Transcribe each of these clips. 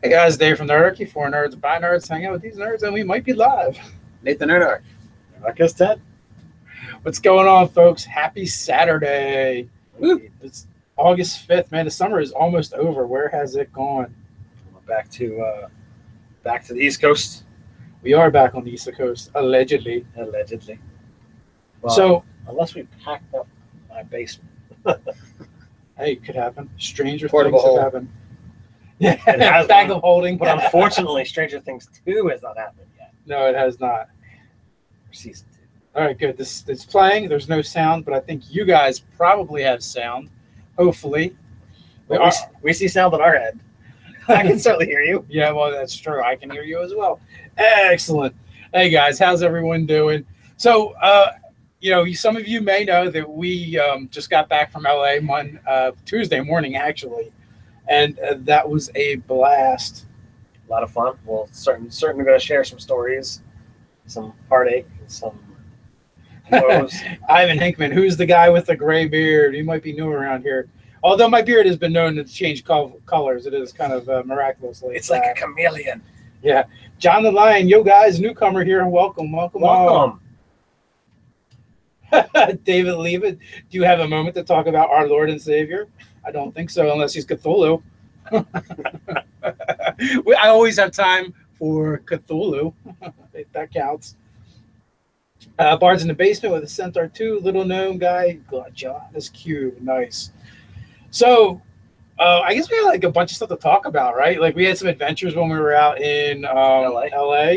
Hey guys, Dave from Nerdarchy, for nerds, by nerds, hang out with these nerds, and we might be live. Nathan Nerdarch. Marcus Ted. What's going on, folks? Happy Saturday. Woo. It's August 5th, man. The summer is almost over. Where has it gone? We're back to the East Coast, We are back on the East Coast, allegedly. allegedly. Well, So, unless we packed up my basement, hey, it could happen. Stranger Portable things have hole. happened. Yeah, It has bag been. of holding. But unfortunately, Stranger Things 2 has not happened yet. No, it has not. For season 2. All right, good. It's playing. There's no sound, but I think you guys probably have sound. Hopefully. We see sound on our end. I can certainly hear you. Yeah, well, that's true. I can hear you as well. Excellent. Hey, guys, how's everyone doing? So, some of you may know that we just got back from LA Tuesday morning, actually, and that was a blast. A lot of fun. We'll certainly going to share some stories, some heartache, and some woes. Ivan Hinkman, who's the guy with the gray beard? He might be new around here. Although my beard has been known to change colors, it is kind of miraculously. It's like a chameleon. Yeah. John the Lion, yo guys, newcomer here. Welcome. Welcome. David Leavitt, do you have a moment to talk about our Lord and Savior? I don't think so, unless he's Cthulhu. I always have time for Cthulhu. If that counts. Bard's in the basement with a Centaur 2, little gnome guy. God, John, this cube, nice. So, I guess we had like a bunch of stuff to talk about, right? Like we had some adventures when we were out in LA.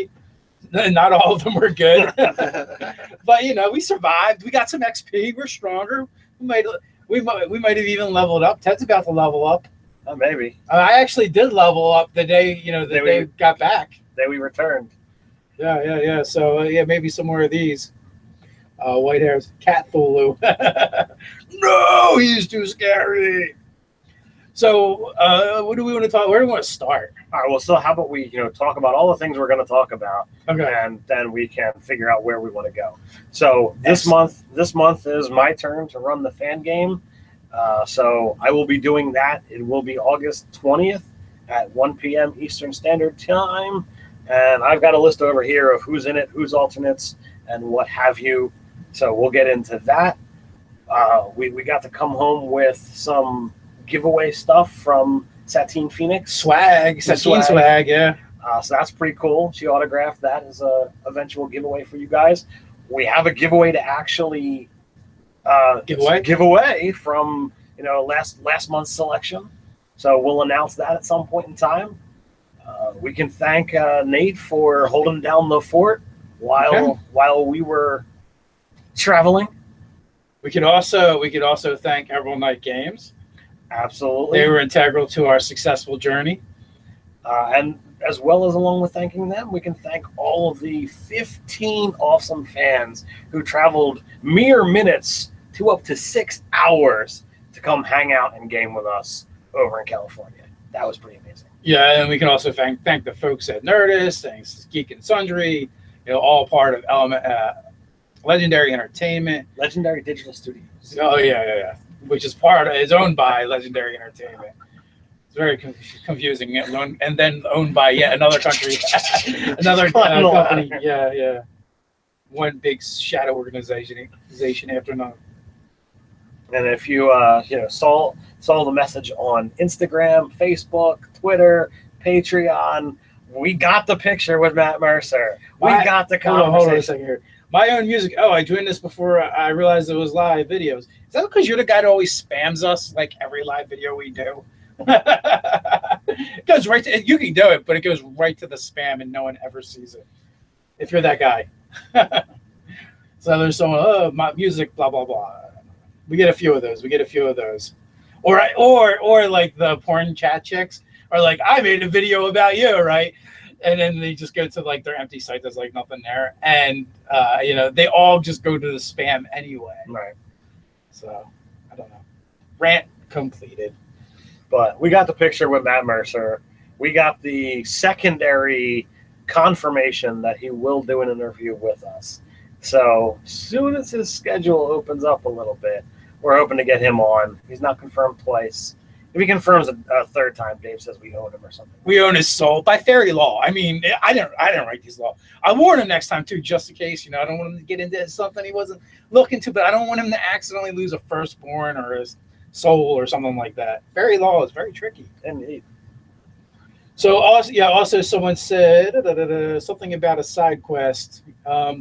Not all of them were good, but we survived. We got some XP. We're stronger. We might have even leveled up. Ted's about to level up. Maybe. I actually did level up the day we got back. Day we returned. Yeah. So maybe some more of these. White hairs, Cat Thulu. No, he's too scary. So, what do we want to talk? Where do we want to start? All right. Well, so how about we, talk about all the things we're going to talk about, Okay. and then we can figure out where we want to go. So this month is my turn to run the fan game. So I will be doing that. It will be August 20th at 1 p.m. Eastern Standard Time, and I've got a list over here of who's in it, who's alternates, and what have you. So we'll get into that. We got to come home with some giveaway stuff from Satine Phoenix. Satine swag, yeah. So that's pretty cool. She autographed that as a eventual giveaway for you guys. We have a giveaway to actually give away from last month's selection. So we'll announce that at some point in time. We can thank Nate for holding down the fort while we were traveling. We could also thank Emerald Knight Games. Absolutely. They were integral to our successful journey. And as well as along with thanking them, we can thank all of the 15 awesome fans who traveled mere minutes to up to 6 hours to come hang out and game with us over in California. That was pretty amazing. Yeah, and we can also thank the folks at Nerdist, thanks Geek and Sundry, all part of Legendary Entertainment. Legendary Digital Studios. Oh, yeah. Which is owned by Legendary Entertainment. It's very confusing. And then owned by yet another country, another company. Yeah. One big shadow organization after another. And if you saw the message on Instagram, Facebook, Twitter, Patreon, we got the picture with Matt Mercer. We got the conversation. Hold on a second here. My own music. Oh, I joined this before I realized it was live videos. Is that because you're the guy that always spams us like every live video we do? It goes right to, you can do it, but it goes right to the spam and no one ever sees it. If you're that guy. So there's someone, my music, blah, blah, blah. We get a few of those. Or like the porn chat chicks are like, I made a video about you, right? And then they just go to like their empty site. There's like nothing there. And, they all just go to the spam anyway. Right. So, I don't know. Rant completed. But we got the picture with Matt Mercer. We got the secondary confirmation that he will do an interview with us. So, as soon as his schedule opens up a little bit, we're hoping to get him on. He's not confirmed twice. If he confirms a third time, Dave says we own him or something. We own his soul by fairy law. I mean, I didn't write these law. I warn him next time too, just in case. You know, I don't want him to get into something he wasn't looking to, but I don't want him to accidentally lose a firstborn or his soul or something like that. Fairy law is very tricky. Indeed. So also someone said something about a side quest.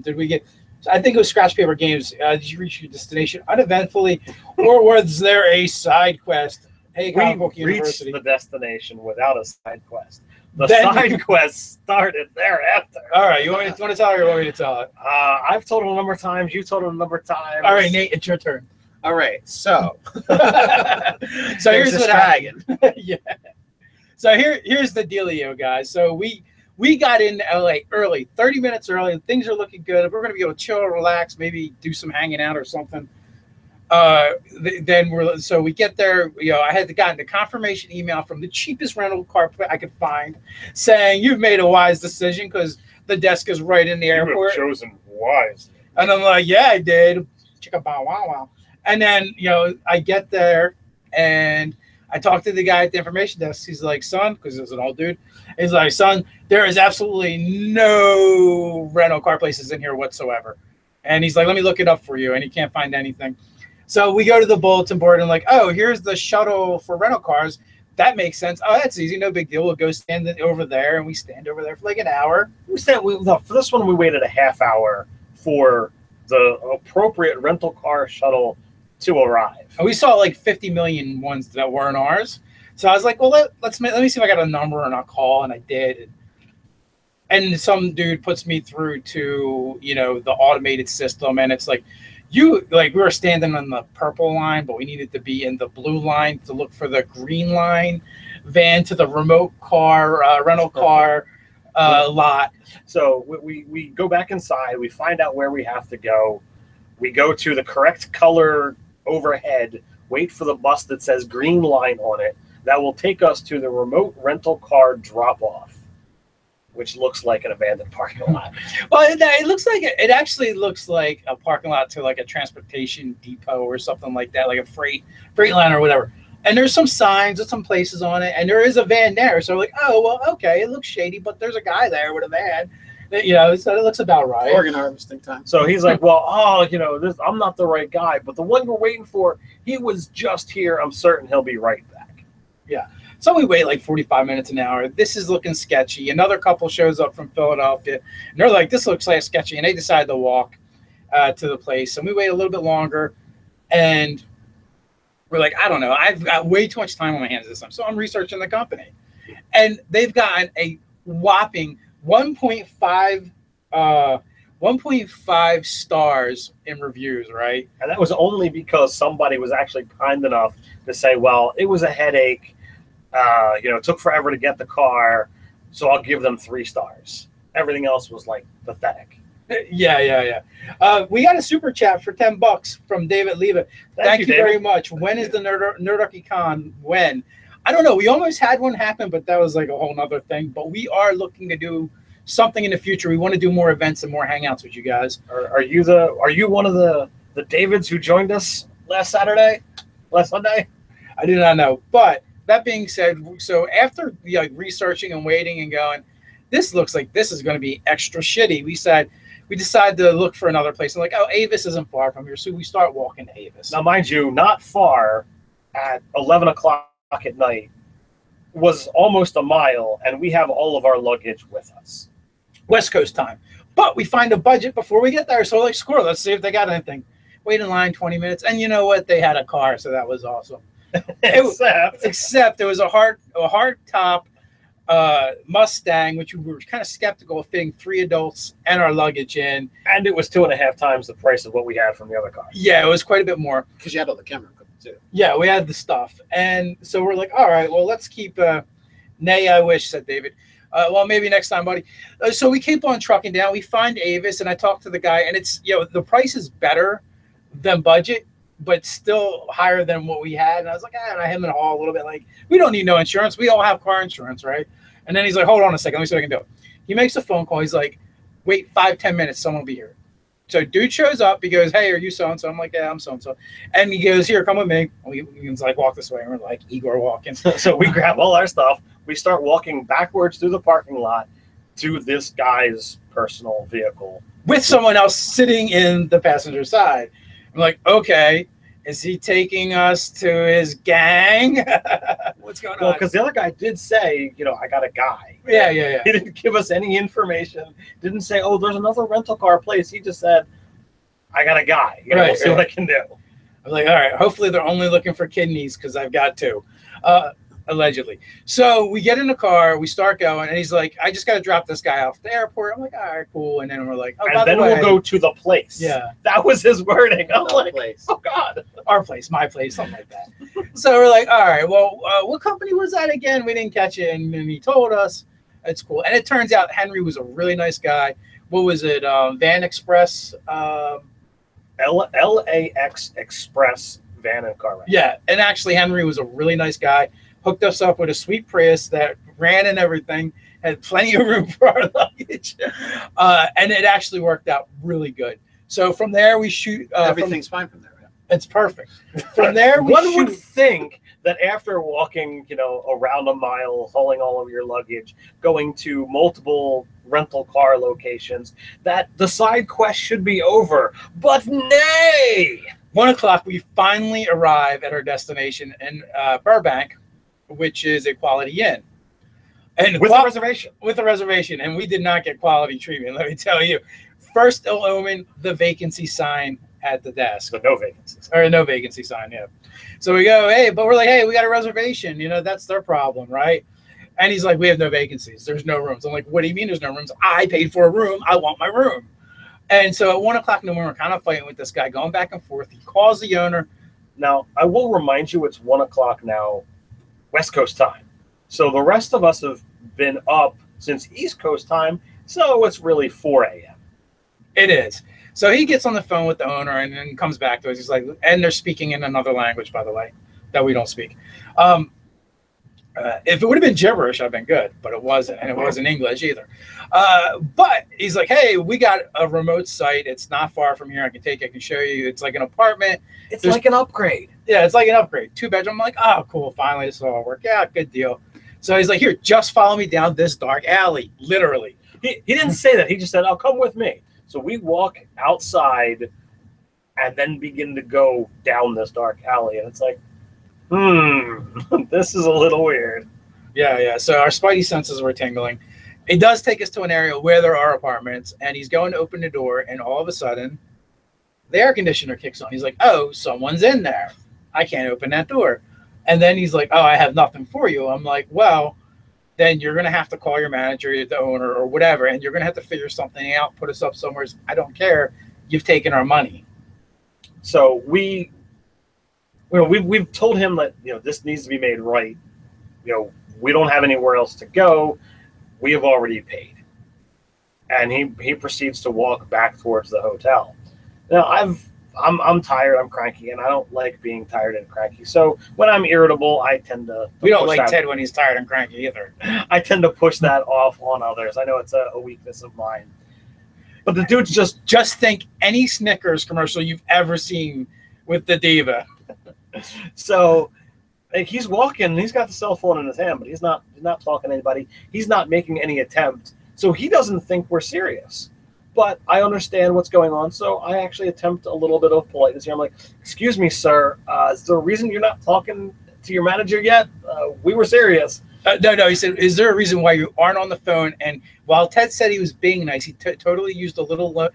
Did we get? I think it was Scratch Paper Games. Did you reach your destination uneventfully, or was there a side quest? Hey, Comic Book University. Reached the destination without a side quest. The side quest started thereafter. All right, you want to tell it or you want me to tell it? I've told it a number of times. You told it a number of times. All right, Nate, it's your turn. All right, so so here's what dragon. Yeah. So here's the dealio, guys. So we got in LA early, 30 minutes early. Things are looking good. We're going to be able to chill, relax, maybe do some hanging out or something. So we get there. You know, I had gotten the confirmation email from the cheapest rental car I could find, saying you've made a wise decision because the desk is right in the airport. You have chosen wisely. And I'm like, yeah, I did. Chicka bow wow wow. And then I get there and I talked to the guy at the information desk. He's like, son, because it's an old dude. He's like, son, there is absolutely no rental car places in here whatsoever. And he's like, let me look it up for you. And he can't find anything. So we go to the bulletin board and like, oh, here's the shuttle for rental cars. That makes sense. Oh, that's easy. No big deal. We'll go stand over there. And we stand over there for like an hour. For this one, we waited a half hour for the appropriate rental car shuttle to arrive. And we saw like 50 million ones that weren't ours. So I was like, well, let me see if I got a number and I'll call. And I did. And some dude puts me through to, the automated system. And it's like, we were standing on the purple line, but we needed to be in the blue line to look for the green line van to the remote car, rental car lot. So we go back inside. We find out where we have to go. We go to the correct color overhead, wait for the bus that says green line on it. That will take us to the remote rental car drop-off, which looks like an abandoned parking lot. Well, it actually looks like a parking lot to like a transportation depot or something like that, like a freight line or whatever. And there's some signs and some places on it, and there is a van there. So we're like, oh, well, okay, it looks shady, but there's a guy there with a van. So it looks about right. Organ harvesting time. So he's like, well, I'm not the right guy, but the one we're waiting for, he was just here. I'm certain he'll be right back. Yeah. So we wait like 45 minutes an hour. This is looking sketchy. Another couple shows up from Philadelphia, and they're like, this looks like sketchy. And they decide to walk to the place. And we wait a little bit longer. And we're like, I don't know. I've got way too much time on my hands this time. So I'm researching the company. And they've gotten a whopping 1.5 stars in reviews, right? And that was only because somebody was actually kind enough to say, well, it was a headache. It took forever to get the car, so I'll give them 3 stars. Everything else was like pathetic. Yeah. We got a super chat for $10 from David Leva. Thank you very much. When is the Nerdarchy Con? When? I don't know. We almost had one happen, but that was like a whole nother thing. But we are looking to do something in the future. We want to do more events and more hangouts with you guys. Are you one of the Davids who joined us last Sunday? I do not know. But that being said, so after researching and waiting and going, this looks like this is going to be extra shitty. We decided to look for another place. And like, oh, Avis isn't far from here, so we start walking to Avis. Now, mind you, not far at 11 o'clock at night was almost a mile, and we have all of our luggage with us. West Coast time. But we find a budget before we get there, so like, screw it, let's see if they got anything. Wait in line 20 minutes, and you know what? They had a car, so that was awesome. Except it was a hard top Mustang, which we were kind of skeptical of fitting 3 adults and our luggage in. And it was 2.5 times the price of what we had from the other car. Yeah, it was quite a bit more. Because you had all the camera equipment too. Yeah, we had the stuff. And so we're like, all right, well, let's keep nay, I wish, said David. Well, maybe next time, buddy. So we keep on trucking down. We find Avis, and I talked to the guy, and it's, the price is better than budget, but still higher than what we had. And I was like, and I hem and haw a little bit. Like, we don't need no insurance. We all have car insurance, right? And then he's like, hold on a second. Let me see what I can do. He makes a phone call. He's like, wait 5-10 minutes. Someone will be here. So dude shows up. He goes, "Hey, are you so and so?" I'm like, "Yeah, I'm so and so." And he goes, "Here, come with me." And he's like, "Walk this way." And we're like, Igor walking. So we grab all our stuff. We start walking backwards through the parking lot to this guy's personal vehicle with someone else sitting in the passenger side. I'm like, okay, is he taking us to his gang? What's going Well, on? because the other guy did say, I got a guy. Yeah, yeah, yeah. He didn't give us any information. Didn't say, oh, there's another rental car place. He just said, I got a guy. We'll see what I can do. I'm like, all right, hopefully they're only looking for kidneys because I've got two. Allegedly. So we get in the car, we start going, and he's like, I just got to drop this guy off at the airport. I'm like, all right, cool. And then we're like, oh, and then we'll go to the place. Yeah. That was his wording. I'm like, place. oh, God. Our place, my place, something like that. So we're like, all right, well, what company was that again? We didn't catch it. And he told us. It's cool. And it turns out Henry was a really nice guy. What was it? Van Express? LAX Express van and car rental. Yeah. And actually, Henry was a really nice guy. Hooked us up with a sweet Prius that ran and everything, had plenty of room for our luggage, and it actually worked out really good. So from there we shoot. Everything's fine from there. Right? It's perfect. From there, one would think that after walking, around a mile, hauling all of your luggage, going to multiple rental car locations, that the side quest should be over. But nay! 1 o'clock, we finally arrive at our destination in Burbank, which is a Quality Inn. And with a reservation. With a reservation. And we did not get quality treatment, let me tell you. First ill omen, the vacancy sign at the desk. So no vacancies. Or no vacancy sign, yeah. So we go, hey, but we're like, hey, we got a reservation. That's their problem, right? And he's like, we have no vacancies. There's no rooms. I'm like, what do you mean there's no rooms? I paid for a room. I want my room. And so at 1 o'clock in the morning, we're kind of fighting with this guy, going back and forth. He calls the owner. Now, I will remind you, it's 1 o'clock now, West Coast time. So the rest of us have been up since East Coast time, so it's really 4 a.m. It is. So he gets on the phone with the owner and then comes back to us. He's like, and they're speaking in another language, by the way, that we don't speak. If it would have been gibberish, I'd been good, but it wasn't, and it wasn't English either. But he's like, hey, we got a remote site. It's not far from here. I can show you. It's like an apartment. It's like an upgrade. Yeah, it's like an upgrade. 2-bedroom. I'm like, oh, cool. Finally, this will all work out. Good deal. So he's like, here, just follow me down this dark alley, literally. He didn't say that. He just said, oh, come with me. So we walk outside and then begin to go down this dark alley. And it's like, this is a little weird. Yeah. So our spidey senses were tingling. It does take us to an area where there are apartments, and he's going to open the door, and all of a sudden, the air conditioner kicks on. He's like, oh, someone's in there. I can't open that door. And then he's like, oh, I have nothing for you. I'm like, well, then you're going to have to call your manager, the owner, or whatever, and you're going to have to figure something out, put us up somewhere. I don't care. You've taken our money. So we've told him that, this needs to be made right. We don't have anywhere else to go. We have already paid. And he proceeds to walk back towards the hotel. Now, I'm tired, I'm cranky, and I don't like being tired and cranky. So when I'm irritable, I tend to we don't like Ted when he's tired and cranky either. I tend to push that off on others. I know it's a weakness of mine. But the dude's just think any Snickers commercial you've ever seen with the diva. So he's walking, he's got the cell phone in his hand, but he's not talking to anybody. He's not making any attempt. So he doesn't think we're serious. But I understand what's going on, so I actually attempt a little bit of politeness here. I'm like, excuse me, sir, is there a reason you're not talking to your manager yet? We were serious. No, he said, is there a reason why you aren't on the phone? And while Ted said he was being nice, he totally used a little,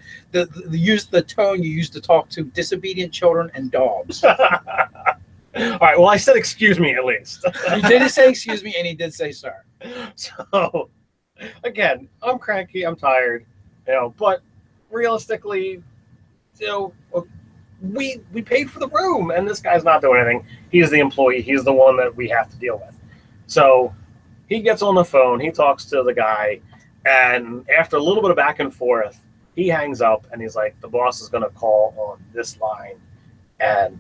used the tone you used to talk to disobedient children and dogs. All right, well, I said excuse me at least. He did say excuse me, and he did say sir. So, again, I'm cranky, I'm tired. But realistically, we paid for the room, and this guy's not doing anything. He's the employee. He's the one that we have to deal with. So he gets on the phone. He talks to the guy, and after a little bit of back and forth, he hangs up, and he's like, the boss is going to call on this line and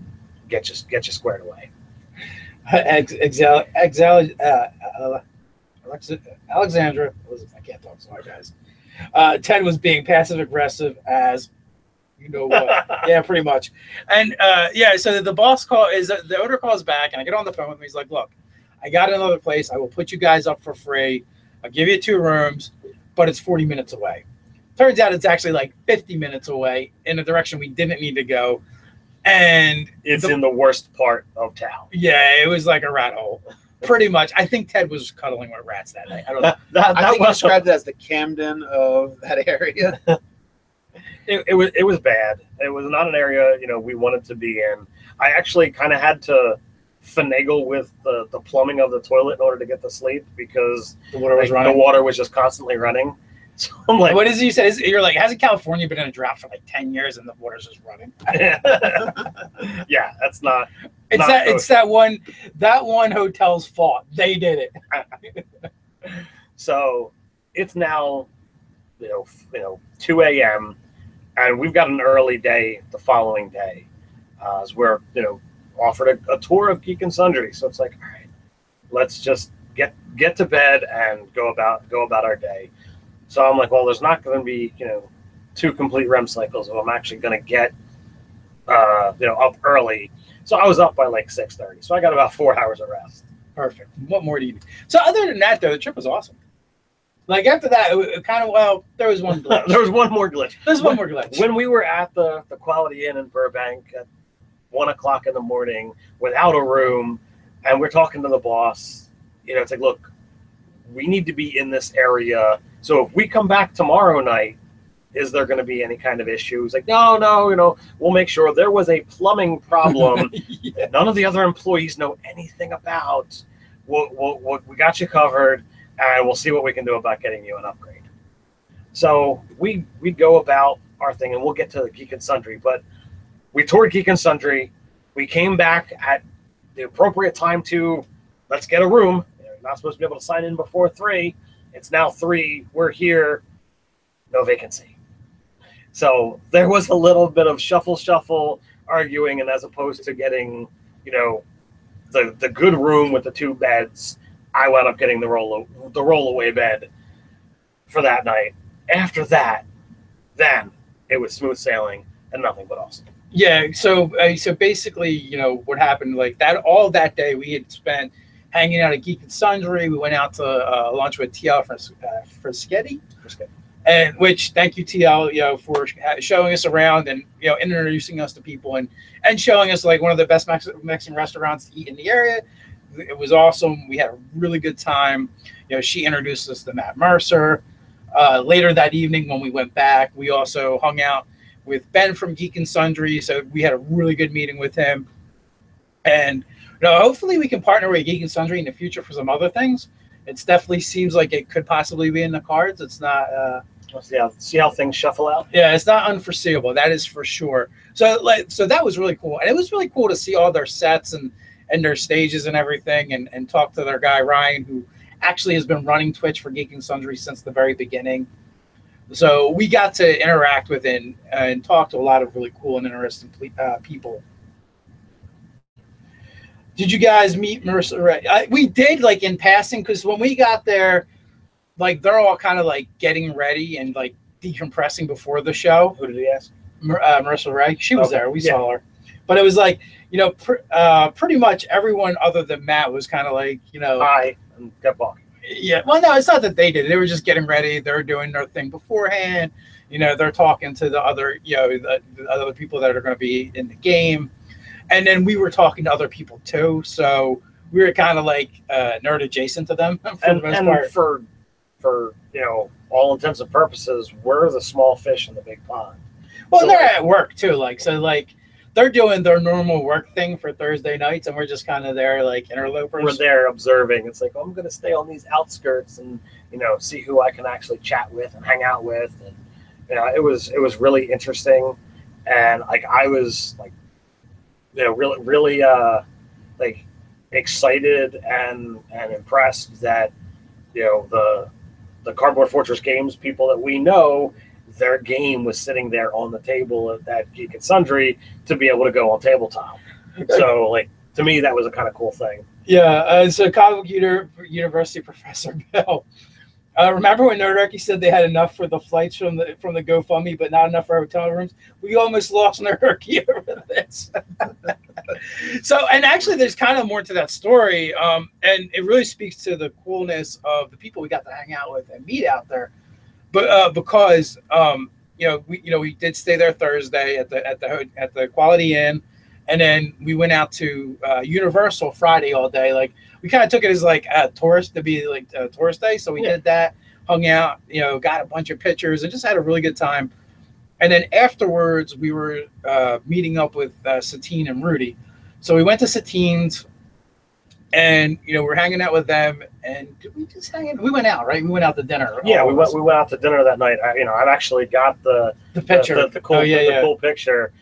get you squared away. Alexandra, I can't talk, sorry guys. Ted was being passive aggressive as you know what. Yeah, pretty much. And yeah, so the boss the owner calls back, and I get on the phone with him. He's like, look, I got another place. I will put you guys up for free. I'll give you 2 rooms, but it's 40 minutes away. Turns out it's actually like 50 minutes away in a direction we didn't need to go. And it's in the worst part of town. Yeah, it was like a rat hole. Pretty much. I think Ted was cuddling with rats that night. I don't know. I think he described it as the Camden of that area. It was bad. It was not an area, you know, we wanted to be in. I actually kind of had to finagle with the plumbing of the toilet in order to get to sleep because the water was running. The water was just constantly running. So I'm like, what is it you said? You're like, hasn't California been in a drought for like 10 years and the water's just running? Yeah, that's not. It's that one hotel's fault. They did it. So it's now, 2 a.m. and we've got an early day the following day, as we're offered a tour of Geek and Sundry. So it's like, all right, let's just get to bed and go about our day. So I'm like, well, there's not going to be 2 complete REM cycles. So I'm actually going to get up early. So I was up by like 6:30. So I got about 4 hours of rest. Perfect. What more do you need? So other than that, though, the trip was awesome. Like after that, it kind of, there was one glitch. There was one more glitch. There's one more glitch. When we were at the Quality Inn in Burbank at 1 o'clock in the morning without a room, and we're talking to the boss, it's like, look, we need to be in this area. So if we come back tomorrow night, is there going to be any kind of issues? Like, no, we'll make sure. There was a plumbing problem that none of the other employees know anything about. We got you covered, and we'll see what we can do about getting you an upgrade. So we go about our thing, and we'll get to the Geek and Sundry. But we toured Geek and Sundry. We came back at the appropriate time to let's get a room. You're not supposed to be able to sign in before 3. It's now 3. We're here. No vacancy. So there was a little bit of shuffle, arguing, and as opposed to getting, the good room with the 2 beds, I wound up getting the rollaway bed for that night. After that, then it was smooth sailing and nothing but awesome. Yeah. So basically, what happened like that all that day we had spent hanging out at Geek and Sundry. We went out to lunch with TL Freschetti. And which, thank you, TL, for showing us around and introducing us to people and showing us like one of the best Mexican restaurants to eat in the area. It was awesome. We had a really good time. She introduced us to Matt Mercer. Later that evening, when we went back, we also hung out with Ben from Geek and Sundry. So we had a really good meeting with him. And hopefully we can partner with Geek and Sundry in the future for some other things. It definitely seems like it could possibly be in the cards. It's not. We'll see how things shuffle out. Yeah, it's not unforeseeable. That is for sure. So that was really cool, and it was really cool to see all their sets and their stages and everything, and talk to their guy Ryan, who actually has been running Twitch for Geek and Sundry since the very beginning. So we got to interact with and talk to a lot of really cool and interesting people. Did you guys meet Marissa? We did, like, in passing, because when we got there, like, they're all kind of, like, getting ready and, like, decompressing before the show. Who did he ask? Marissa Ray. She was there. We saw her. But it was like, pretty much everyone other than Matt was kind of like, Hi, and kept walking. Yeah. Well, no, it's not that they did. They were just getting ready. They're doing their thing beforehand. They're talking to the other, the other people that are going to be in the game. And then we were talking to other people too, so we were kind of like nerd adjacent to them for the most part. For all intents and purposes, we're the small fish in the big pond. Well, so, they're at work too, they're doing their normal work thing for Thursday nights, and we're just kind of there like interlopers. We're there observing. It's like, I'm going to stay on these outskirts and see who I can actually chat with and hang out with, and it was really interesting, and like I was like. Really like excited and impressed that the Cardboard Fortress Games people that we know, their game was sitting there on the table at Geek and Sundry to be able to go on tabletop. So like to me that was a kind of cool thing. Yeah, so Colorado University Professor Bill Remember when Nerdarchy said they had enough for the flights from the GoFundMe, but not enough for hotel rooms? We almost lost Nerdarchy over this. So, and actually, there's kind of more to that story, and it really speaks to the coolness of the people we got to hang out with and meet out there. But because we did stay there Thursday at the Quality Inn, and then we went out to Universal Friday all day. Like, we kind of took it as like a tourist day. So we did that, hung out, got a bunch of pictures and just had a really good time. And then afterwards we were meeting up with Satine and Rudy. So we went to Satine's and, we're hanging out with them. And did we just hang out? We went out, right? We went out to dinner. Yeah, we went out to dinner that night. I've actually got the picture, the cool picture.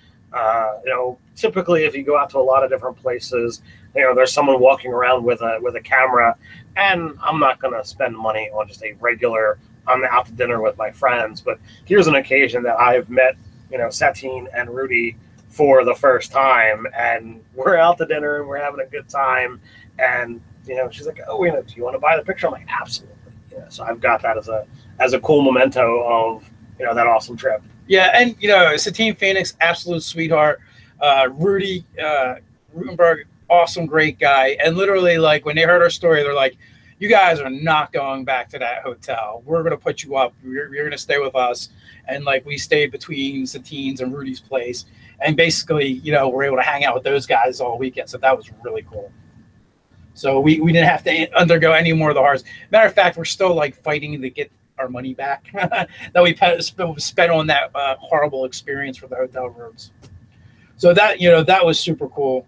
Typically if you go out to a lot of different places, there's someone walking around with a camera, and I'm not going to spend money on just a regular, I'm out to dinner with my friends. But here's an occasion that I've met, Satine and Rudy for the first time, and we're out to dinner and we're having a good time. And, she's like, oh, do you want to buy the picture? I'm like, absolutely. Yeah. So I've got that as a cool memento of, that awesome trip. Yeah. And, Satine Phoenix, absolute sweetheart. Rudy Rutenberg, awesome, great guy. And literally, like, when they heard our story, they're like, you guys are not going back to that hotel. We're going to put you up. You're going to stay with us. And, like, we stayed between Satine's and Rudy's place. And basically, we're able to hang out with those guys all weekend. So that was really cool. So we didn't have to undergo any more of the hards. Matter of fact, we're still, like, fighting to get our money back that we spent on that horrible experience for the hotel rooms. So that, that was super cool.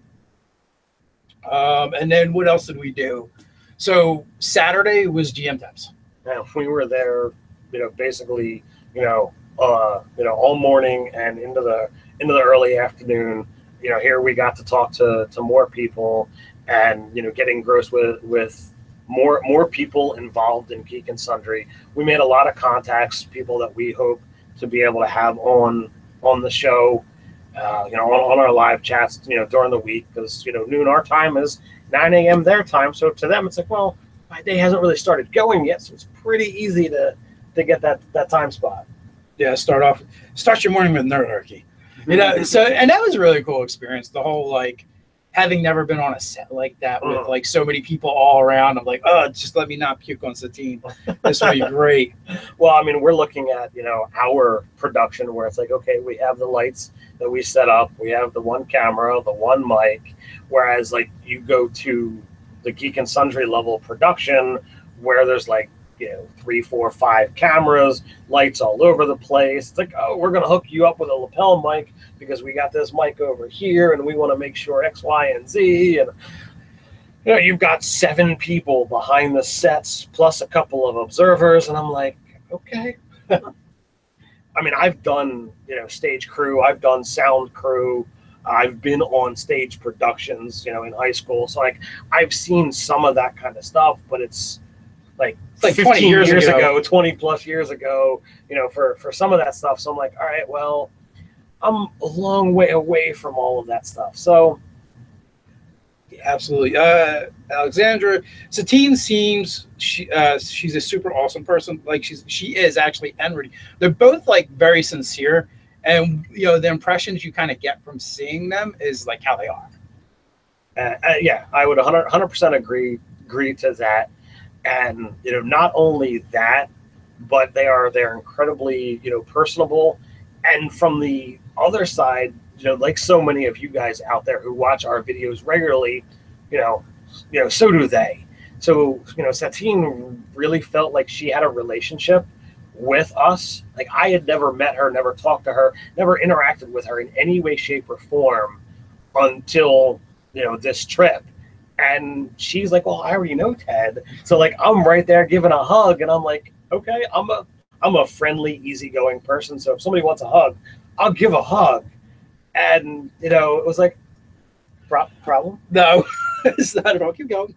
And then what else did we do? So Saturday was GM Temps. Yeah, we were there, basically, all morning and into the early afternoon. Here we got to talk to more people and, get engrossed with more people involved in Geek and Sundry. We made a lot of contacts, people that we hope to be able to have on the show. On our live chats, during the week, because, noon our time is 9 a.m. their time. So to them, it's like, well, my day hasn't really started going yet. So it's pretty easy to get that time spot. Yeah. Start your morning with Nerdarchy, So, and that was a really cool experience. The whole, like, having never been on a set like that with like so many people all around, I'm like, oh, just let me not puke on Satine. This would be great. Well, I mean, we're looking at, our production where it's like, okay, we have the lights that we set up. We have the one camera, the one mic. Whereas, like, you go to the Geek and Sundry level production where there's like, 3, 4, 5 cameras, lights all over the place. It's like, oh, we're going to hook you up with a lapel mic because we got this mic over here and we want to make sure X, Y, and Z. And, you've got 7 people behind the sets plus a couple of observers. And I'm like, okay. I mean, I've done, stage crew. I've done sound crew. I've been on stage productions, in high school. So, like, I've seen some of that kind of stuff, but it's like 20 years ago, 20 plus years ago, for some of that stuff. So I'm like, all right, well, I'm a long way away from all of that stuff. So absolutely. Alexandra Satine seems she's a super awesome person. Like she is actually, and Rudy. They're both, like, very sincere, and the impressions you kind of get from seeing them is like how they are. Yeah, I would 100% agree to that. And, not only that, but they're incredibly, personable. And from the other side, like so many of you guys out there who watch our videos regularly, so do they. So, Satine really felt like she had a relationship with us. Like, I had never met her, never talked to her, never interacted with her in any way, shape, or form until, this trip. And she's like, well, I already know Ted. So, like, I'm right there giving a hug. And I'm like, okay, I'm a friendly, easygoing person. So if somebody wants a hug, I'll give a hug. And, it was like, problem? No, it's not at all. Keep going.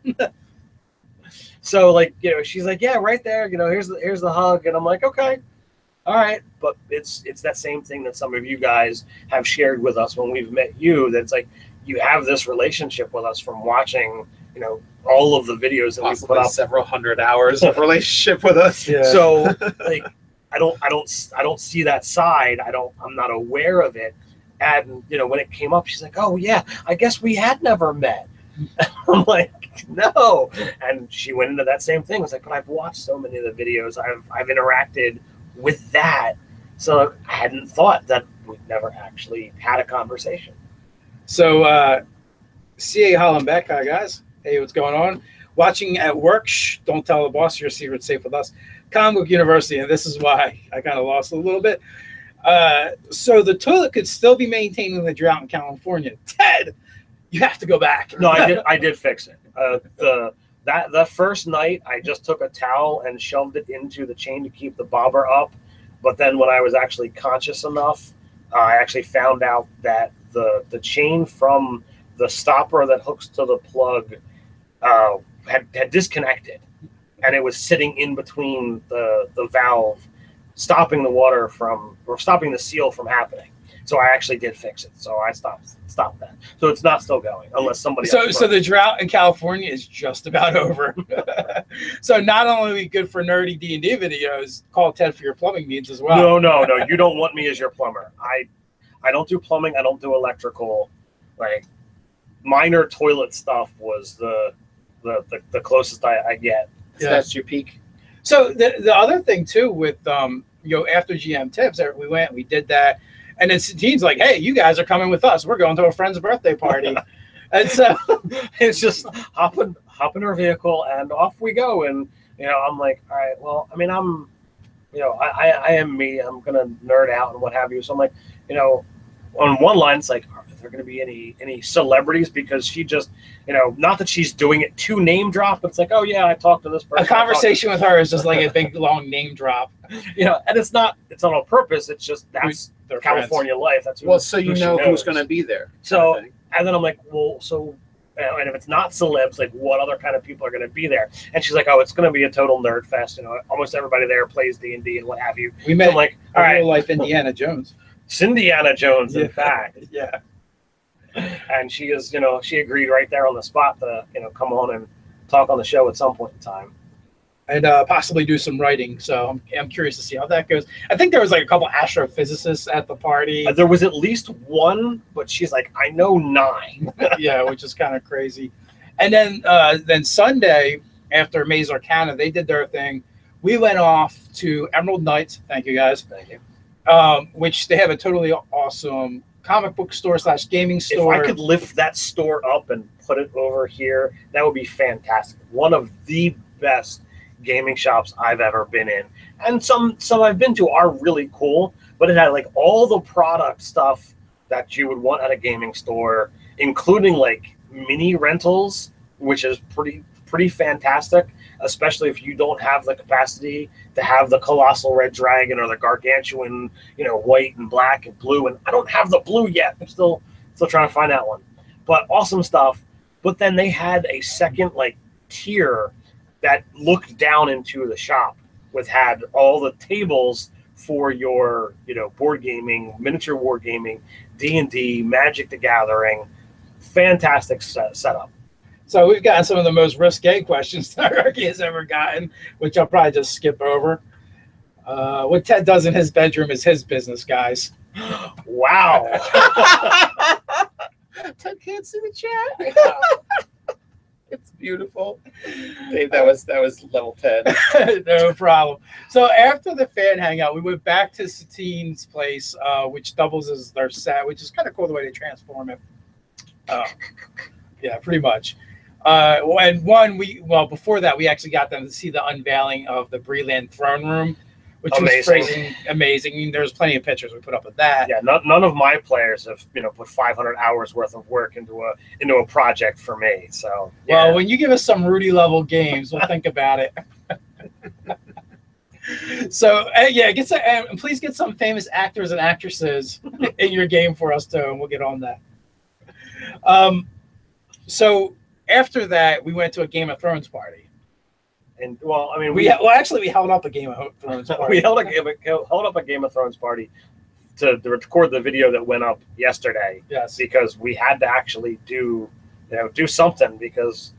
So, like, she's like, yeah, right there. Here's the hug. And I'm like, okay, all right. But it's that same thing that some of you guys have shared with us when we've met you. That's like, you have this relationship with us from watching, all of the videos that we Possibly put up. several hundred hours of relationship with us. Yeah. So like I don't see that side. I'm not aware of it. And when it came up, she's like, "Oh yeah, I guess we had never met." I'm like, "No." And she went into that same thing. I was like, "But I've watched so many of the videos. I've interacted with that." So I hadn't thought that we'd never actually had a conversation. So CA Hollenbeck, hi guys. Hey, what's going on? Watching at work. Shh, don't tell the boss your secret's safe with us. Comic Book University, and this is why I kind of lost a little bit. So the toilet could still be maintaining the drought in California. Ted, you have to go back. No, I did fix it. The first night, I just took a towel and shoved it into the chain to keep the bobber up. But then when I was actually conscious enough, I actually found out that the chain from the stopper that hooks to the plug had disconnected, and it was sitting in between the valve, stopping the water stopping the seal from happening. So I actually did fix it. So I stopped that. So it's not still going unless somebody. So the drought in California is just about over. So not only are we good for nerdy D&D videos, call Ted for your plumbing needs as well. No. You don't want me as your plumber. I don't do plumbing. I don't do electrical. Like minor toilet stuff was the closest I get. So that's your peak. So the other thing too with after GM tips, we did that, and then Satine's like, "Hey, you guys are coming with us. We're going to a friend's birthday party," and so it's just hop in her vehicle and off we go. And I'm like, all right, well, I mean, I am me. I'm gonna nerd out and what have you. So I'm like, on one line, it's like, are there going to be any celebrities? Because she just, not that she's doing it to name drop, but it's like, oh yeah, I talked to this person. A conversation with her is just like a big long name drop. And it's not on purpose. It's just that's They're California life. That's so you know who's going to be there. So and then I'm like, well, so. And if it's not celebs, like what other kind of people are going to be there? And she's like, oh, it's going to be a total nerd fest. Almost everybody there plays D&D and what have you. We met so I'm like, all right, real life Indiana Jones. Cindiana Jones, in fact. Yeah. And she is, she agreed right there on the spot to, come on and talk on the show at some point in time. And possibly do some writing. So I'm curious to see how that goes. I think there was like a couple astrophysicists at the party. There was at least one, but she's like, I know 9. Yeah, which is kind of crazy. And then Sunday, after Maze Arcana, they did their thing. We went off to Emerald Knights. Thank you, guys. Thank you. Which they have a totally awesome comic book store / gaming store. If I could lift that store up and put it over here, that would be fantastic. One of the best gaming shops I've ever been in. And some I've been to are really cool, but it had like all the product stuff that you would want at a gaming store, including like mini rentals, which is pretty fantastic, especially if you don't have the capacity to have the colossal red dragon or the gargantuan, white and black and blue. And I don't have the blue yet. I'm still trying to find that one. But awesome stuff. But then they had a second like tier that looked down into the shop, had all the tables for your, board gaming, miniature wargaming, D&D, Magic the Gathering. Fantastic setup. So we've gotten some of the most risque questions Nerdarchy has ever gotten, which I'll probably just skip over. What Ted does in his bedroom is his business, guys. Wow. Ted can't see the chat. It's beautiful. Dave, that was level 10. No problem. So after the fan hangout, we went back to Satine's place, which doubles as their set, which is kind of cool the way they transform it. Yeah, pretty much. Before that, we actually got them to see the unveiling of the Breland throne room, which was freaking amazing. I mean, there's plenty of pictures we put up of that. Yeah, none of my players have put 500 hours worth of work into a project for me. So well, when you give us some Rudy level games, we'll think about it. So please get some famous actors and actresses in your game for us too, and we'll get on that. So after that, we went to a Game of Thrones party. And well, I mean, we held up a Game of Thrones party. We held up a Game of Thrones party to record the video that went up yesterday. Yes, because we had to actually do something because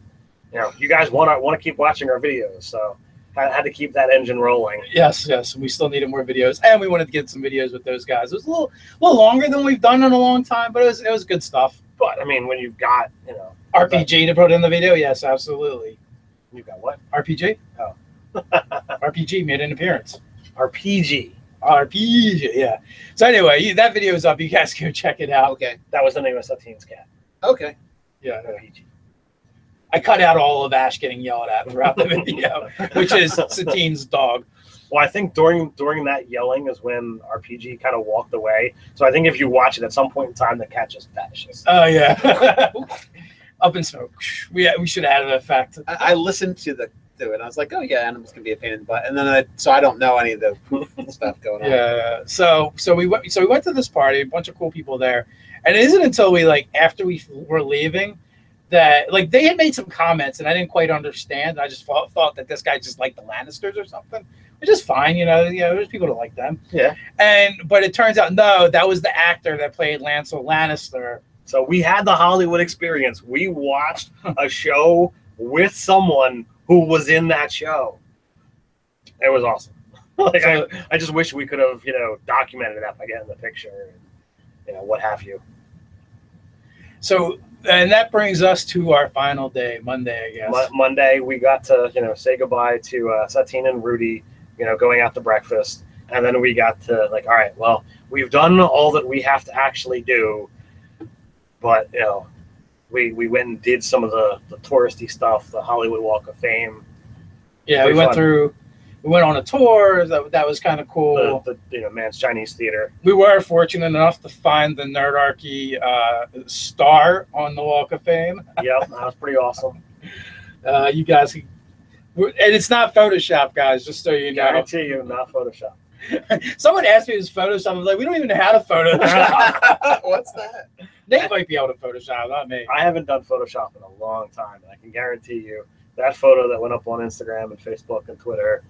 you know, you guys want to keep watching our videos, so I had to keep that engine rolling. Yes, yes. We still needed more videos, and we wanted to get some videos with those guys. It was a little longer than we've done in a long time, but it was good stuff. But I mean, when you've got, you know, RPG to put in the video, yes, absolutely. you've got what? RPG? Oh. RPG made an appearance. RPG. RPG, yeah. So anyway, that video is up. You guys go check it out. Okay. That was the name of Satine's cat. Okay. Yeah. RPG. I cut out all of Ash getting yelled at throughout the video, which is Satine's dog. Well, I think during that yelling is when RPG kind of walked away. So I think if you watch it at some point in time, the cat just vanishes. Oh yeah, up in smoke. We should have added an effect. I listened to it. I was like, oh yeah, animals can be a pain in the butt, and then I don't know any of the stuff going on. Yeah. So we went to this party, a bunch of cool people there, and it isn't until we after we were leaving that they had made some comments and I didn't quite understand. I just thought that this guy just liked the Lannisters or something, which is fine. There's people that like them. Yeah. But it turns out no, that was the actor that played Lancel Lannister. So we had the Hollywood experience. We watched a show with someone who was in that show. It was awesome. I just wish we could have, documented that by getting the picture and, what have you. So, and that brings us to our final day, Monday, I guess. Monday, we got to, say goodbye to Satine and Rudy, going out to breakfast. And then we got to all right, well, we've done all that we have to actually do. But, we went and did some of the touristy stuff, the Hollywood Walk of Fame. Yeah, Pretty we went on a tour. That was kind of cool. The Man's Chinese Theater. We were fortunate enough to find the Nerdarchy star on the Walk of Fame. Yep, that was pretty awesome. You guys, and it's not Photoshop, guys, just so you know. Guarantee you, not Photoshop. Someone asked me if it was Photoshop. I was like, we don't even know how to Photoshop. What's that? Nate might be able to Photoshop, not me. I haven't done Photoshop in a long time, and I can guarantee you that photo that went up on Instagram and Facebook and Twitter,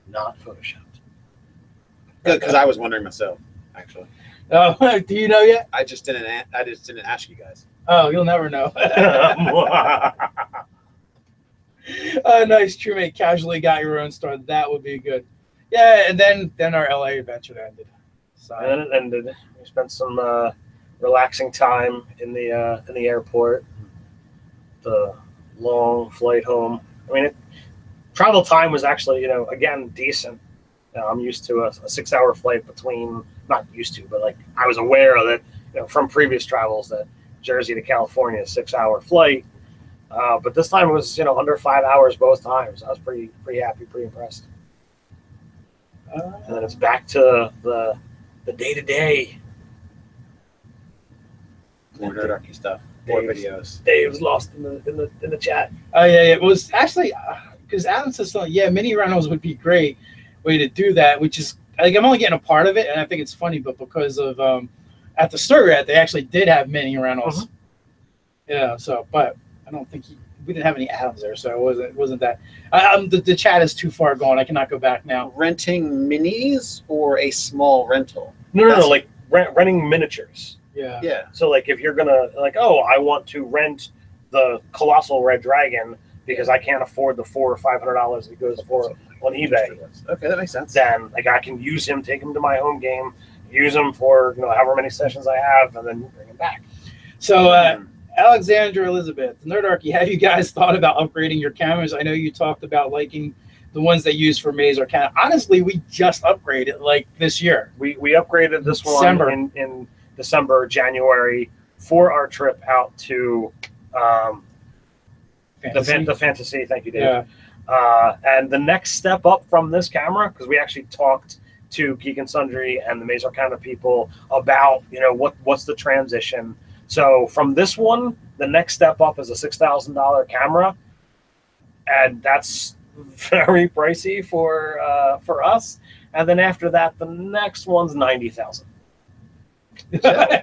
not Photoshopped. Good, because I was wondering myself, actually. Oh, do you know yet? I just didn't ask you guys. Oh, you'll never know. Nice, Truemate. Casually got your own star. That would be good. Yeah, and then our LA adventure ended. So. And then it ended. We spent some relaxing time in the airport. The long flight home. I mean, travel time was actually, again, decent. I'm used to a 6-hour flight between, not used to, but I was aware of it, from previous travels that Jersey to California is a 6-hour flight. But this time it was, under 5 hours both times. I was pretty happy, pretty impressed. And then it's back to the day-to-day. More Nerdarchy stuff. More videos. Dave's lost in the chat. Oh yeah, it was actually because Adam said something. Yeah, mini rentals would be great way to do that. Which is I'm only getting a part of it, and I think it's funny, but because of at the Sturgat, they actually did have mini rentals. Yeah, so but I don't think we didn't have any Adams there, so it wasn't that. The chat is too far gone. I cannot go back now. Renting minis or a small rental? No, renting miniatures. Yeah. Yeah. So if you're gonna I want to rent the Colossal Red Dragon because I can't afford the $400 or $500 it goes for on eBay. Okay, that makes sense. Then I can use him, take him to my home game, use him for however many sessions I have, and then bring him back. So Alexandra Elizabeth, Nerdarchy, have you guys thought about upgrading your cameras? I know you talked about liking the ones they use for Maze Arcana. Honestly, we just upgraded this year. We upgraded this December. One in December, January for our trip out to the Fantasy. Thank you, Dave. Yeah. And the next step up from this camera, because we actually talked to Geek and Sundry and the Maze Arcana people about what's the transition. So from this one, the next step up is a $6,000 camera, and that's very pricey for us. And then after that, the next one's $90,000.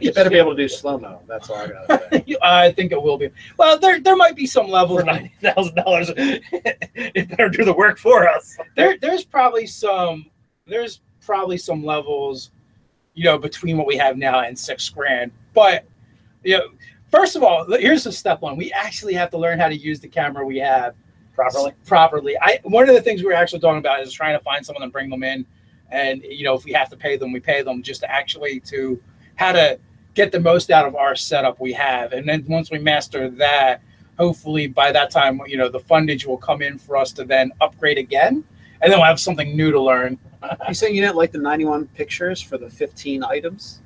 You better be able to do slow-mo. That's all I gotta say. I think it will be. Well, there might be some levels for $90,000. It better do the work for us. There's probably some levels, between what we have now and $6,000. But First of all, here's the step one. We actually have to learn how to use the camera we have properly. One of the things we were actually talking about is trying to find someone and bring them in. And, you know, if we have to pay them, we pay them, just to how to get the most out of our setup we have. And then once we master that, hopefully by that time, you know, the fundage will come in for us to then upgrade again. And then we'll have something new to learn. You saying you didn't like the 91 pictures for the 15 items?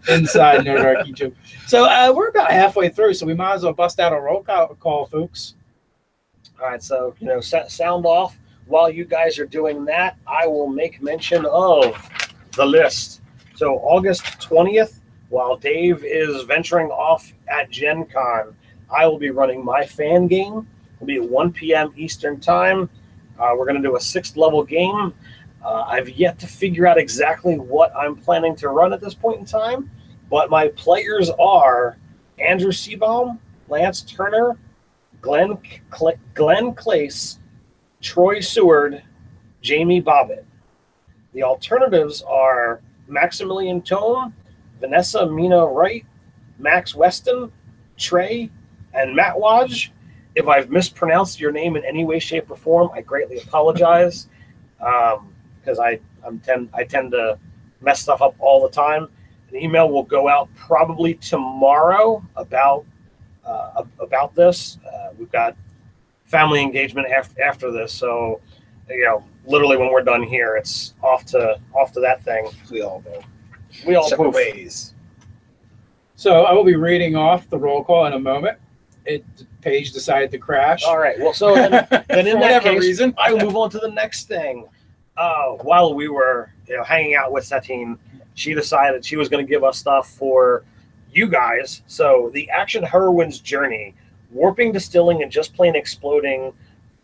Inside Nerdarchy joke. So we're about halfway through, so we might as well bust out a roll call, folks. All right, so, you know, sound off. While you guys are doing that, I will make mention of the list. So August 20th, while Dave is venturing off at Gen Con, I will be running my fan game. It'll be at 1 p.m. Eastern Time. We're going to do a 6th level game. I've yet to figure out exactly what I'm planning to run at this point in time, but my players are Andrew Seabaum, Lance Turner, Glenn Clace, Troy Seward, Jamie Bobbitt. The alternatives are Maximilian Tome, Vanessa Mina Wright, Max Weston, Trey, and Matt Wadge. If I've mispronounced your name in any way, shape, or form, I greatly apologize, because I tend to mess stuff up all the time. An email will go out probably tomorrow about this. We've got family engagement after this, so, you know, literally when we're done here, it's off to that thing. We all go. We all separate move. ways. So I will be reading off the roll call in a moment. Page decided to crash. All right. Well, so then in that whatever case, reason, I will move on to the next thing. While we were, you know, hanging out with Satine, she decided she was going to give us stuff for you guys. So the Action Heroine's Journey, warping, distilling, and just plain exploding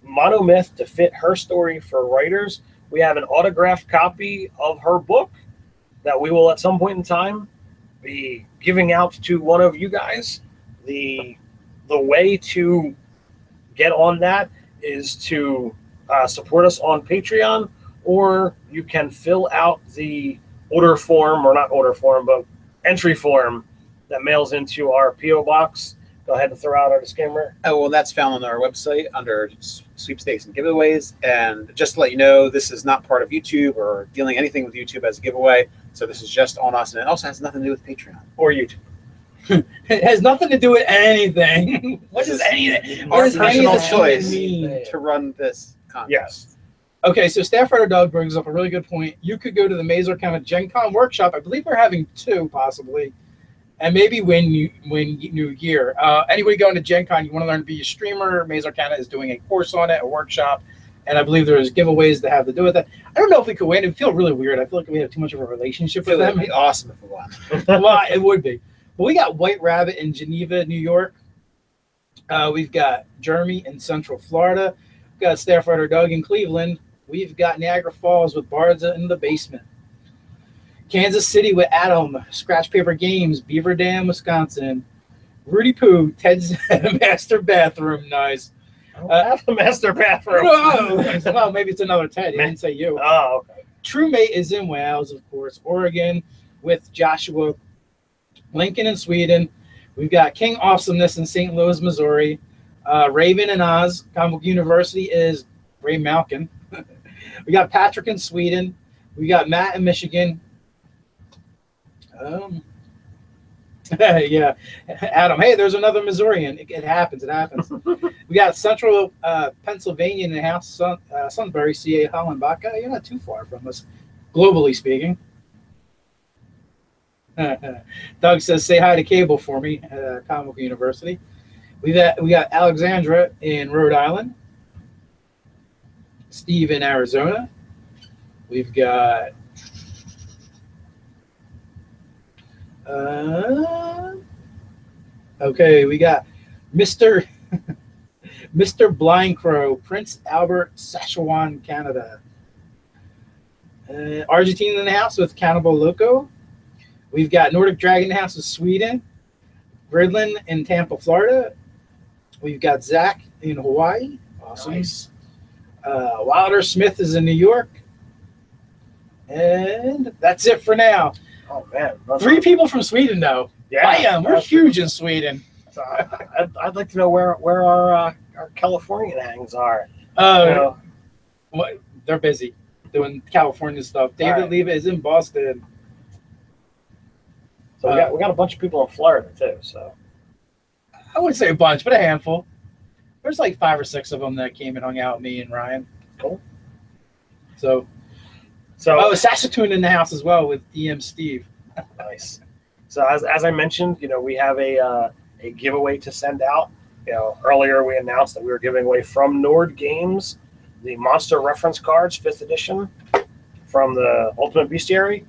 monomyth to fit her story for writers. We have an autographed copy of her book that we will at some point in time be giving out to one of you guys. The way to get on that is to support us on Patreon, or you can fill out the order form, or not order form, but entry form that mails into our P.O. box. Go ahead and throw out our disclaimer. Oh, well, that's found on our website under sweepstakes and giveaways. And just to let you know, this is not part of YouTube or dealing anything with YouTube as a giveaway. So this is just on us, and it also has nothing to do with Patreon or YouTube. It has nothing to do with anything. What is anything? What Our does any personal of this choice mean? to run this contest. Yes. Okay, so Staff Writer Doug brings up a really good point. You could go to the Maze Arcana Gen Con workshop. I believe we're having 2 possibly, and maybe win New Year. Anybody going to Gen Con, you want to learn to be a streamer, Maze Arcana is doing a course on it, a workshop, and I believe there's giveaways that have to do with that. I don't know if we could win. It would feel really weird. I feel like we have too much of a relationship with It them. would be awesome if we won. Well, it would be. But we got White Rabbit in Geneva, New York. We've got Jeremy in Central Florida. We've got Staff Writer Doug in Cleveland. We've got Niagara Falls with Barza in the basement. Kansas City with Adam, Scratch Paper Games, Beaver Dam, Wisconsin. Rudy Poo, Ted's Master Bathroom, nice. I don't have a master bathroom. Well, maybe it's another Ted. He didn't say you. Oh, okay. True Mate is in Wales, of course. Oregon with Joshua. Lincoln in Sweden. We've got King Awesomeness in St. Louis, Missouri. Raven and Oz. Comic University is Ray Malkin. We got Patrick in Sweden. We got Matt in Michigan. Yeah, Adam. Hey, there's another Missourian. It happens. It happens. We got Central Pennsylvania in the house. Sunbury, C.A. Hollenbach. You're not too far from us, globally speaking. Doug says, "Say hi to Cable for me." Comic University. We got Alexandra in Rhode Island. Steve in Arizona. We've got okay, we got Mr. Blind Crow, Prince Albert, Saskatchewan, Canada. Argentina in the house with Cannibal Loco. We've got Nordic Dragon in the house with Sweden. Gridlin in Tampa, Florida. We've got Zach in Hawaii. Awesome. Nice. Wilder Smith is in New York. And that's it for now. Oh man, 3 people from Sweden, though. Yeah, We're huge in Sweden. So I'd like to know where our Californian hangs are. What? They're busy doing California stuff. David Leva is in Boston. So we got a bunch of people in Florida too. So I wouldn't say a bunch, but a handful. There's like 5 or 6 of them that came and hung out with me and Ryan. Cool. So Saskatoon in the house as well with DM Steve. Nice. So as I mentioned, we have a giveaway to send out. Earlier we announced that we were giving away from Nord Games the Monster Reference Cards 5th edition from the Ultimate Bestiary,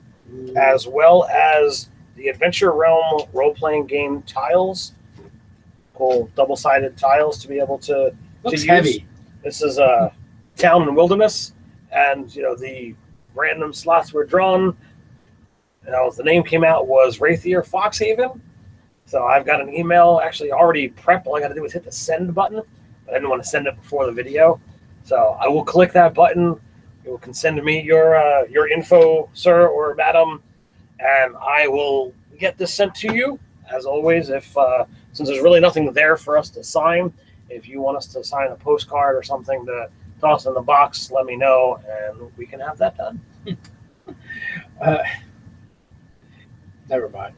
as well as the Adventure Realm role-playing game tiles. Cool double-sided tiles to be able to Looks use. heavy. This is Town and Wilderness, and the random slots were drawn. The name came out was Wraithier Foxhaven. So I've got an email actually already prepped. All I got to do is hit the send button, but I didn't want to send it before the video. So I will click that button. You can send me your info, sir or madam, and I will get this sent to you. As always, since there's really nothing there for us to sign, if you want us to sign a postcard or something to toss in the box, let me know, and we can have that done. Never mind.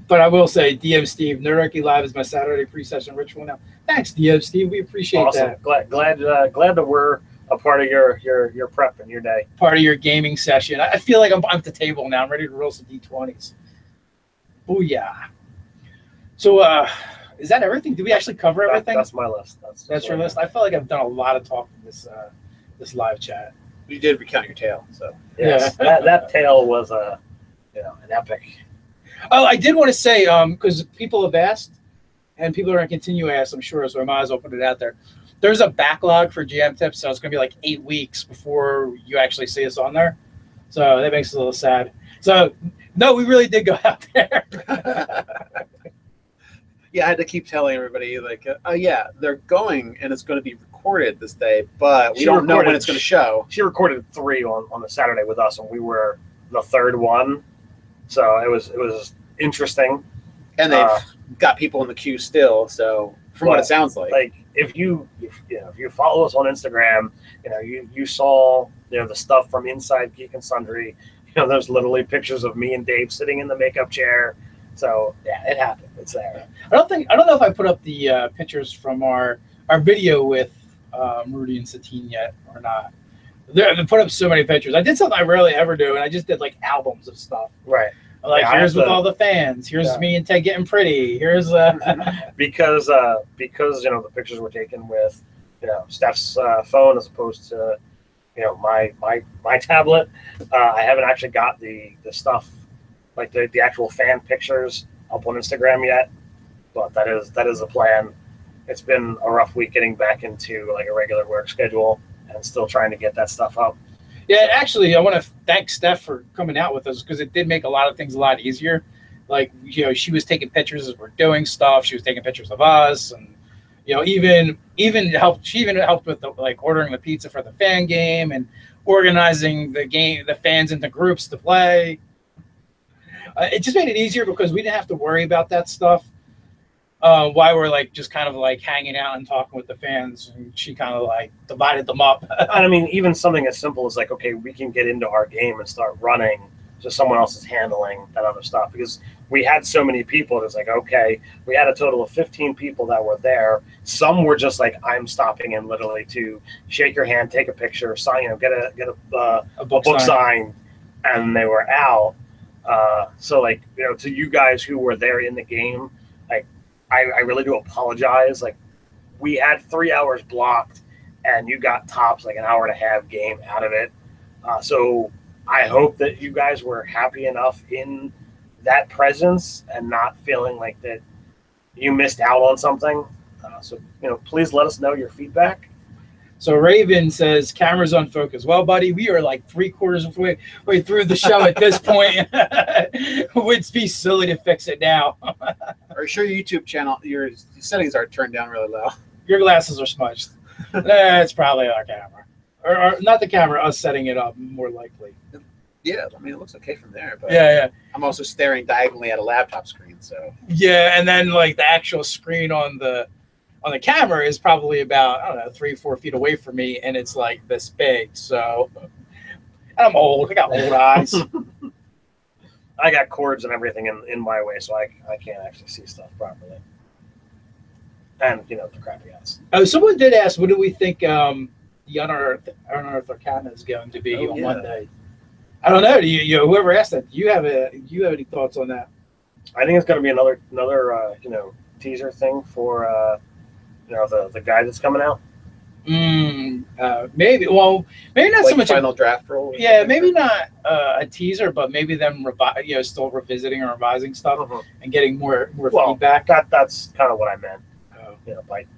But I will say, DM Steve, Nerdarchy Live is my Saturday pre-session ritual now. Thanks, DM Steve. We appreciate that. Glad that we're a part of your prep and your day. Part of your gaming session. I feel like I'm at the table now. I'm ready to roll some D20s. Oh yeah. So is that everything? Did we actually cover everything? That's my list. That's your list. I feel like I've done a lot of talking this live chat. You did recount your tail, so yes, that tale was an epic. Oh, I did want to say, because people have asked, and people are going to continue to ask, I'm sure, so I might as well put it out there. There's a backlog for GM tips, so it's going to be like 8 weeks before you actually see us on there. So that makes it a little sad. So, no, we really did go out there. Yeah, I had to keep telling everybody, they're going, and it's going to be recorded this day, but we don't know when it's going to show. She recorded 3 on the Saturday with us, and we were the 3rd one. So it was interesting, and they've got people in the queue still. So from what it sounds like if you follow us on Instagram, you saw the stuff from inside Geek and Sundry. There's literally pictures of me and Dave sitting in the makeup chair. So yeah, it happened. It's there. I don't know if I put up the pictures from our video with Rudy and Satine yet or not. They put up so many pictures. I did something I rarely ever do, and I just did like albums of stuff. Right. Here's with all the fans. Here's me and Ted getting pretty. Here's because the pictures were taken with Steph's phone as opposed to my tablet. I haven't actually got the stuff like the actual fan pictures up on Instagram yet, but that is the plan. It's been a rough week getting back into like a regular work schedule and still trying to get that stuff up. Yeah, actually, I want to thank Steph for coming out with us because it did make a lot of things a lot easier. Like, she was taking pictures as we're doing stuff. She was taking pictures of us, and even helped. She even helped with ordering the pizza for the fan game and organizing the fans into groups to play. It just made it easier because we didn't have to worry about that stuff. Why we're just kind of hanging out and talking with the fans, and she kind of divided them up. I mean, even something as simple as okay, we can get into our game and start running, so someone else is handling that other stuff, because we had so many people. It's okay, we had a total of 15 people that were there. Some were just I'm stopping in literally to shake your hand, take a picture, sign, get a book signed, and they were out. So to you guys who were there in the game, I really do apologize. We had 3 hours blocked, and you got tops an hour and a half game out of it. So I hope that you guys were happy enough in that presence and not feeling that you missed out on something. So please let us know your feedback. So Raven says, camera's unfocused. Well, buddy, we are 3/4 of the way through the show at this point. It would be silly to fix it now. Are you sure your YouTube channel, your settings are turned down really low? Your glasses are smudged. It's probably our camera. Or not the camera, us setting it up, more likely. Yeah, I mean, it looks okay from there, but Yeah. I'm also staring diagonally at a laptop screen, so. Yeah, and then like the actual screen on the camera is probably about, I don't know, 3-4 feet away from me, and it's like this big. So, and I'm old. I got old eyes. I got cords and everything in my way, so I can't actually see stuff properly. And the crappy ass. Oh, someone did ask, what do we think the Unearthed Arcana is going to be on Monday? I don't know. Whoever asked that, do you have any thoughts on that? I think it's going to be another teaser thing for the guide that's coming out. Maybe. Well, maybe not like so much final draft roll. Yeah, maybe not a teaser, but maybe them still revisiting or revising stuff and getting more feedback. That's kind of what I meant.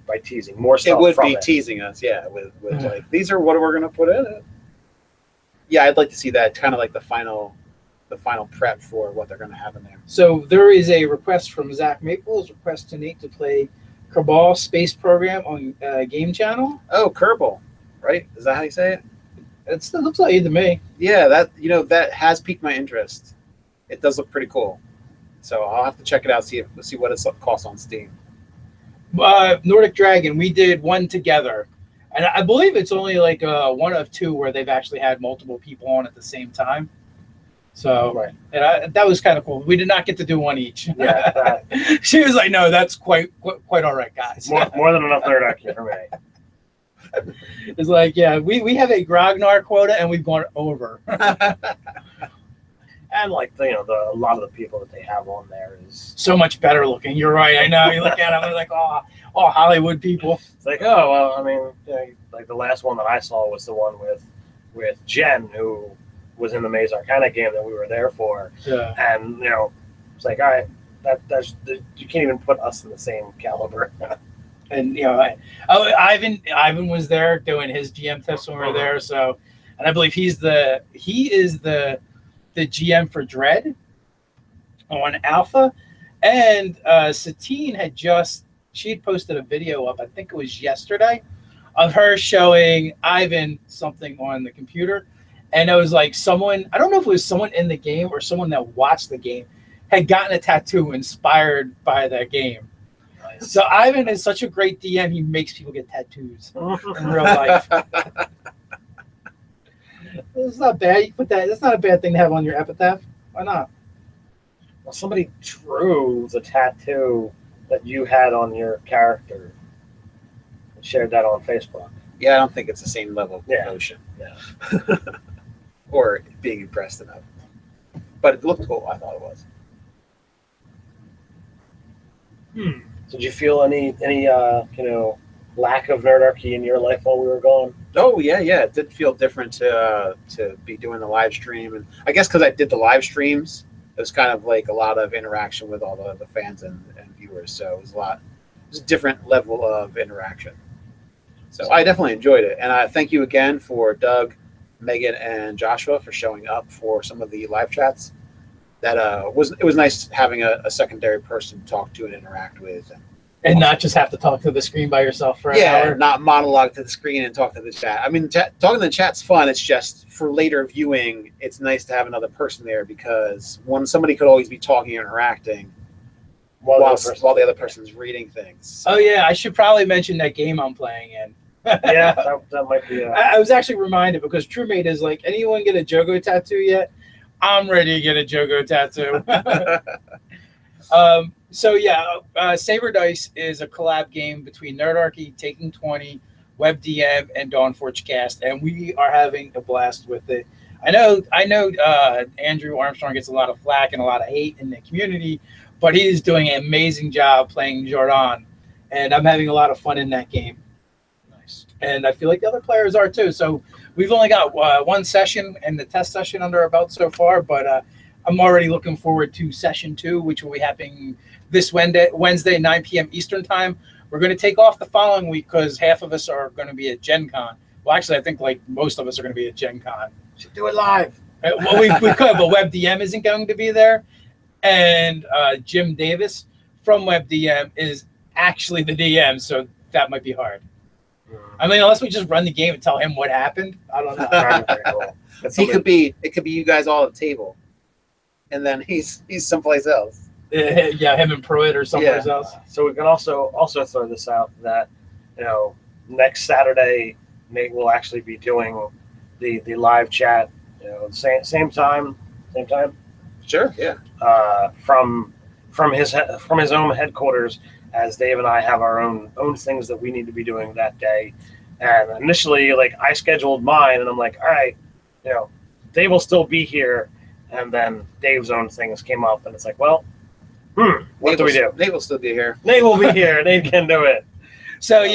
By teasing more stuff. It would from be teasing us, with like, these are what we're going to put in it. Yeah, I'd like to see that kind of like the final prep for what they're going to have in there. So there is a request from Zach Maples, request to Nate to play Kerbal Space Program on Game Channel. Oh, Kerbal, right? Is that how you say it? It looks like it to me. Yeah, that has piqued my interest. It does look pretty cool. So I'll have to check it out, see what it costs on Steam. Nordic Dragon, we did one together, and I believe it's only like one of two where they've actually had multiple people on at the same time. So right. And that was kind of cool. We did not get to do one each. Yeah, she was like, "No, that's quite all right, guys." More than enough Nerdarchy for me. It's like, yeah, we have a Grognar quota and we've gone over. And like a lot of the people that they have on there is so much better looking. You're right. I know. You look at them, they're like, oh, Hollywood people. It's like, oh well, I mean, like the last one that I saw was the one with Jen, who was in the Maze Arcana game that we were there for. Yeah. And it's like, all right, that's you can't even put us in the same caliber. And Ivan was there doing his GM tests when we were there. So, and I believe he is the GM for Dread on Alpha, and Satine had posted a video up, I think it was yesterday, of her showing Ivan something on the computer, and it was like someone, I don't know if it was someone in the game or someone that watched the game, had gotten a tattoo inspired by that game. Nice. So Ivan is such a great DM, he makes people get tattoos in real life. It's not bad. You put that. That's not a bad thing to have on your epitaph. Why not? Well, somebody drew the tattoo that you had on your character and shared that on Facebook. Yeah, I don't think it's the same level of devotion. Yeah. Or being impressed enough. But it looked cool. I thought it was. Did you feel any lack of Nerdarchy in your life while we were gone? Oh yeah. It did feel different to be doing the live stream, and I guess because I did the live streams, it was kind of like a lot of interaction with all the fans and viewers. So it was a different level of interaction. So I definitely enjoyed it, and I thank you again for Doug, Megan, and Joshua for showing up for some of the live chats. It was nice having a secondary person to talk to and interact with. And not just have to talk to the screen by yourself for an hour. Not monologue to the screen and talk to the chat. I mean, talking to the chat's fun. It's just for later viewing, it's nice to have another person there, because somebody could always be talking and interacting while the other person's reading things. Oh yeah, I should probably mention that game I'm playing in. Yeah, that might be. I was actually reminded, because TrueMate is like, anyone get a Jogo tattoo yet? I'm ready to get a Jogo tattoo. So yeah, Saber Dice is a collab game between Nerdarchy, Taking 20, WebDM, and Dawnforge Cast, and we are having a blast with it. I know. Andrew Armstrong gets a lot of flack and a lot of hate in the community, but he is doing an amazing job playing Jordan, and I'm having a lot of fun in that game. Nice, and I feel like the other players are too. So we've only got one session and the test session under our belt so far, but I'm already looking forward to session 2, which will be happening this Wednesday, 9 p.m. Eastern time. We're going to take off the following week because half of us are going to be at Gen Con. Well, actually, I think like most of us are going to be at Gen Con. Should do it live. Well, we could, but WebDM isn't going to be there. And Jim Davis from WebDM is actually the DM, so that might be hard. I mean, unless we just run the game and tell him what happened. I don't know. That'd be very cool. It could be you guys all at the table, and then he's someplace else. Yeah, him and Pruitt or somewhere else. So we can also throw this out that, next Saturday Nate will actually be doing the live chat. Same time. Sure. Yeah. From his own headquarters, as Dave and I have our own things that we need to be doing that day. And initially, I scheduled mine, and I'm like, all right, Dave will still be here. And then Dave's own things came up, and it's like, well, what do we do? Nate will still be here. Nate will be here. Nate can do it. So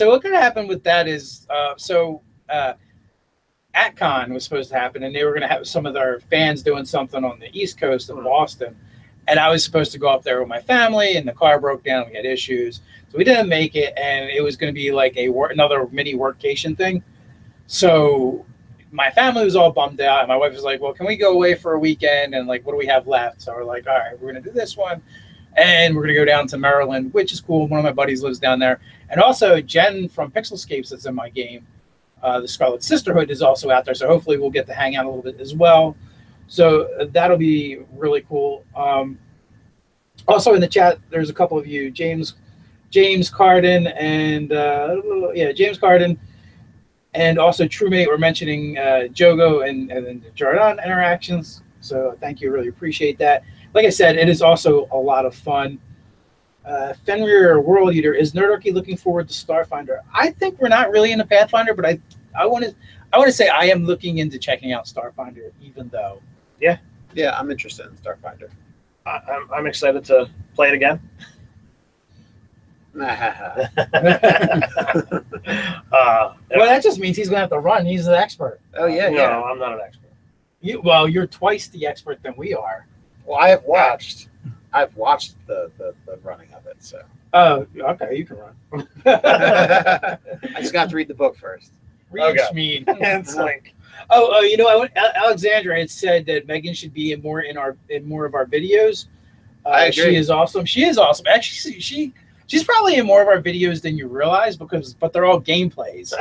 what could happen with that is, AtCon was supposed to happen, and they were going to have some of their fans doing something on the East Coast of Boston, and I was supposed to go up there with my family, and the car broke down. We had issues, so we didn't make it, and it was going to be like another mini workcation thing. So my family was all bummed out, and my wife was like, well, can we go away for a weekend, and what do we have left? So we're like, all right, we're going to do this one, and we're going to go down to Maryland, which is cool. One of my buddies lives down there, and also Jen from Pixelscapes that's in my game. The Scarlet Sisterhood is also out there, so hopefully we'll get to hang out a little bit as well. So that'll be really cool. Also in the chat, there's a couple of you, James Carden, and James Carden, and also TrueMate were mentioning Jogo and the Jordan interactions. So thank you, really appreciate that. Like I said, it is also a lot of fun. Fenrir World Eater, is Nerdarchy looking forward to Starfinder? I think we're not really into Pathfinder, but I want to say I am looking into checking out Starfinder, even though. Yeah, I'm interested in Starfinder. I'm excited to play it again. Well, that just means he's going to have to run. He's the expert. Oh yeah, No, I'm not an expert. You're twice the expert than we are. Well, I've watched the running of it, so. Oh, okay, you can run. I just got to read the book first. Read mean. It's like, Alexandra had said that Megan should be in more of our videos. I agree. She is awesome. She is awesome. Actually, she's probably in more of our videos than you realize but they're all gameplays.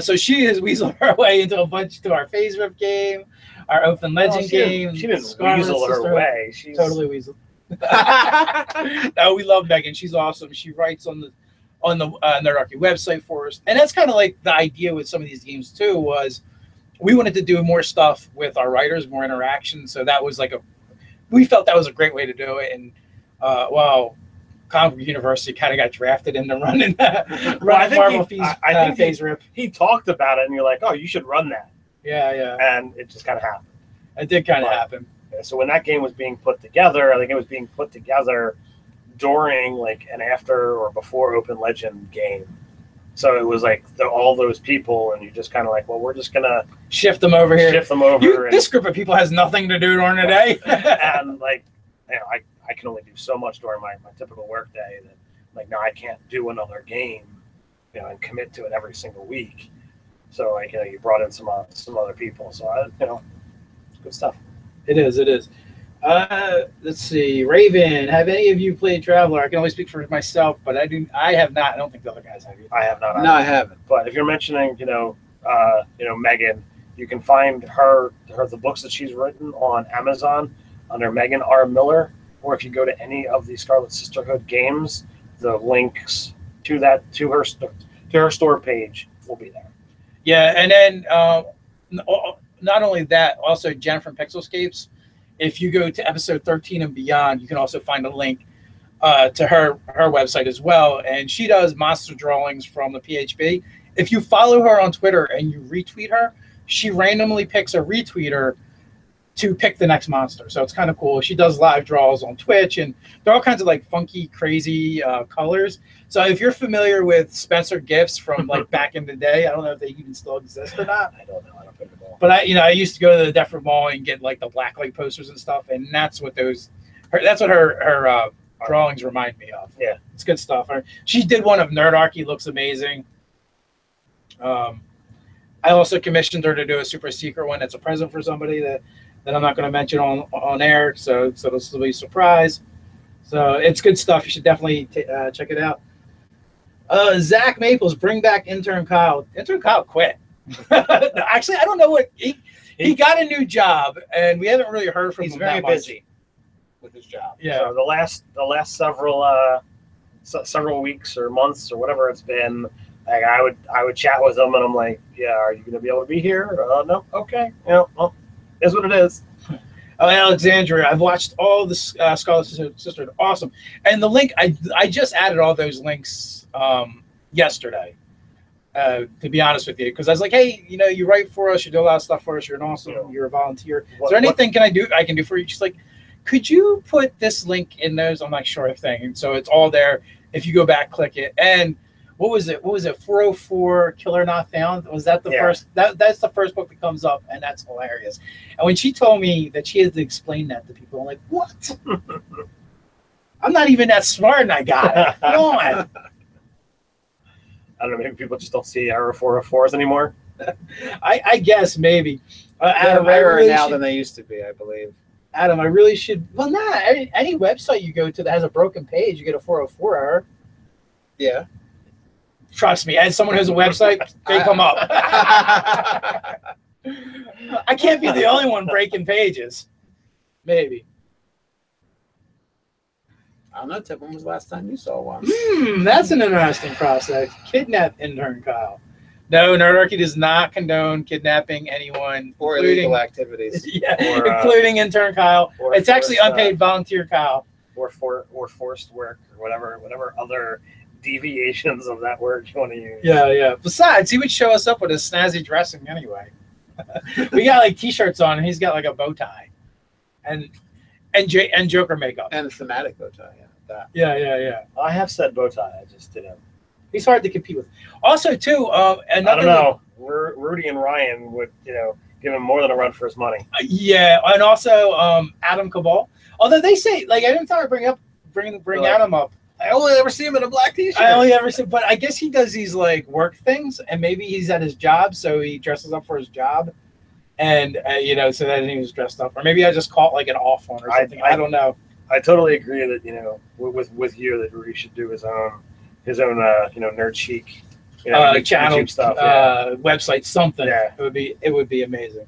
So she is weasel her way into our phase rip game, our Open Legend game. She didn't weasel her way. She's totally weasel. No, we love Megan. She's awesome. She writes on the Nerdarchy website for us, and that's kind of like the idea with some of these games too. Was we wanted to do more stuff with our writers, more interaction. So that was we felt that was a great way to do it. And Comic Book University kind of got drafted into running Marvel Phase Rip. He talked about it, and you're like, oh, you should run that. Yeah. And it just kind of happened. It did kind of happen. So when that game was being put together, I think it was being put together during an after or before Open Legend game. So it was all those people, and you're just kind of like, well, we're just gonna shift them over here. This group of people has nothing to do during the day. And I can only do so much during my typical work day that now I can't do another game, and commit to it every single week. So you brought in some other people. So it's good stuff. It is. Let's see. Raven, have any of you played Traveler? I can only speak for myself, but I have not. I don't think the other guys have either. I have not. No, I haven't. But if you're mentioning, Megan, you can find her the books that she's written on Amazon under Megan R. Miller, or if you go to any of the Scarlet Sisterhood games, the links to her store page will be there. Yeah, and then not only that, also Jen from Pixelscapes. If you go to episode 13 and beyond, you can also find a link to her website as well. And she does monster drawings from the PHP. If you follow her on Twitter and you retweet her, she randomly picks a retweeter to pick the next monster. So it's kind of cool. She does live draws on Twitch, and they're all kinds of funky, crazy colors. So if you're familiar with Spencer Gifts from back in the day, I don't know if they even still exist or not. I don't know. I don't pick them all. But I used to go to the Deptford Mall and get the blacklight posters and stuff, and that's what her drawings remind me of. Yeah, it's good stuff. She did one of Nerdarchy, looks amazing. I also commissioned her to do a super secret one that's a present for somebody that I'm not going to mention on air, so this will be a surprise. So it's good stuff. You should definitely check it out. Zach Maples, bring back intern Kyle. Intern Kyle quit. Actually, I don't know what he got a new job, and we haven't really heard from him. He's very busy with his job. Yeah. So the last several weeks or months or whatever it's been, like I would chat with him, and I'm like, yeah, are you going to be able to be here? No, okay, well, is what it is. Oh, Alexandria, I've watched all the Scarlet Sisterhood. Awesome. And the link, I just added all those links yesterday, to be honest with you, because I was like, hey, you write for us, you do a lot of stuff for us, you're an awesome, you're a volunteer. Is there anything I can do for you? She's like, could you put this link in those? I'm like, sure thing. And so it's all there. If you go back, click it. And what was it? 404 Killer Not Found? Was that the first? That's the first book that comes up, and that's hilarious. And when she told me that she had to explain that to people, I'm like, what? I'm not even that smart, and I got it. Come on. I don't know. Maybe people just don't see our 404s anymore. I guess maybe. They're rarer now than they used to be, I believe. Adam, I really should. Well, any website you go to that has a broken page, you get a 404 error. Yeah. Trust me, as someone who has a website, they come up. I can't be the only one breaking pages. Maybe. I don't know, Tip. When was the last time you saw one? That's an interesting prospect. Kidnap intern Kyle. No, Nerdarchy does not condone kidnapping anyone or illegal activities. Including intern Kyle. It's actually unpaid volunteer Kyle. Or forced work or whatever other deviations of that word you want to use. Yeah. Besides, he would show us up with his snazzy dressing anyway. We got like t-shirts on, and he's got like a bow tie, and Joker makeup and a thematic bow tie. Yeah. I have said bow tie. I just didn't. He's hard to compete with. Also, too, I don't know. Rudy and Ryan would, give him more than a run for his money. Yeah, and also Adam Cabal. Although they say, like, I didn't thought I'd bring Adam up. I only ever see him in a black t-shirt. But I guess he does these like work things, and maybe he's at his job, so he dresses up for his job, and so that he was dressed up, or maybe I just caught like an off one or something. I don't know. I totally agree that with you that Rudy should do his own nerd chic channel stuff, website, something. Yeah, it would be amazing.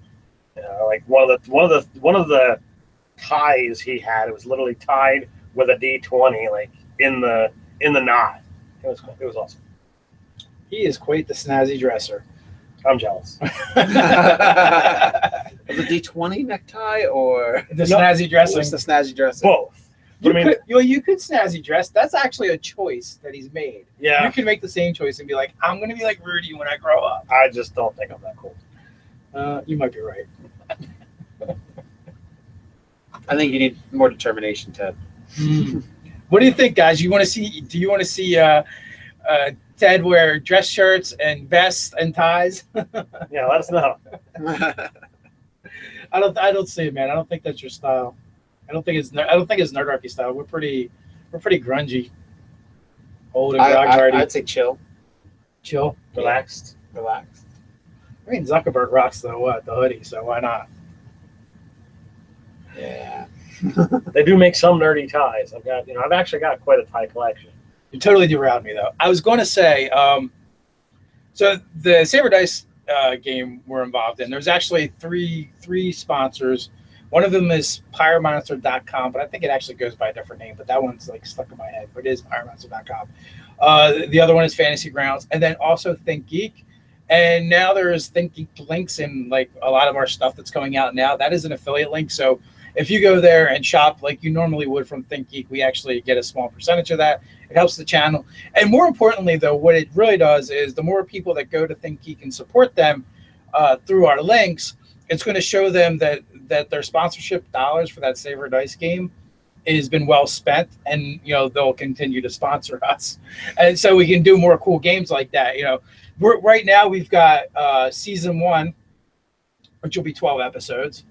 Like one of the ties he had, it was literally tied with a D20, like in the knot. It was awesome. He is quite the snazzy dresser. I'm jealous. The D20 necktie or the snazzy dressing? The snazzy dressing. Both. You could snazzy dress. That's actually a choice that he's made. Yeah. You can make the same choice and be like, I'm going to be like Rudy when I grow up. I just don't think I'm that cool. You might be right. I think you need more determination, Ted. What do you think, guys? Do you want to see Ted wear dress shirts and vests and ties? Yeah, let us know. I don't see it, man. I don't think that's your style. I don't think it's Nerdarchy style. We're pretty grungy, old and grog-hardy. I'd say chill, relaxed. I mean, Zuckerberg rocks the hoodie, so why not? Yeah. They do make some nerdy ties. I've actually got quite a tie collection. You totally derailed me, though. I was going to say, so the Saber Dice game we're involved in, there's actually three sponsors. One of them is pyromonster.com, but I think it actually goes by a different name, but that one's like stuck in my head, but it is pyromonster.com. The other one is Fantasy Grounds, and then also Think Geek. And now there's Think Geek links in like a lot of our stuff that's coming out now. That is an affiliate link. So if you go there and shop like you normally would from Think Geek, we actually get a small percentage of that. It helps the channel. And more importantly, though, what it really does is the more people that go to Think Geek and support them through our links, it's going to show them that their sponsorship dollars for that Saber Dice game has been well spent, and they'll continue to sponsor us, and so we can do more cool games like that. Right now we've got season 1, which will be 12 episodes,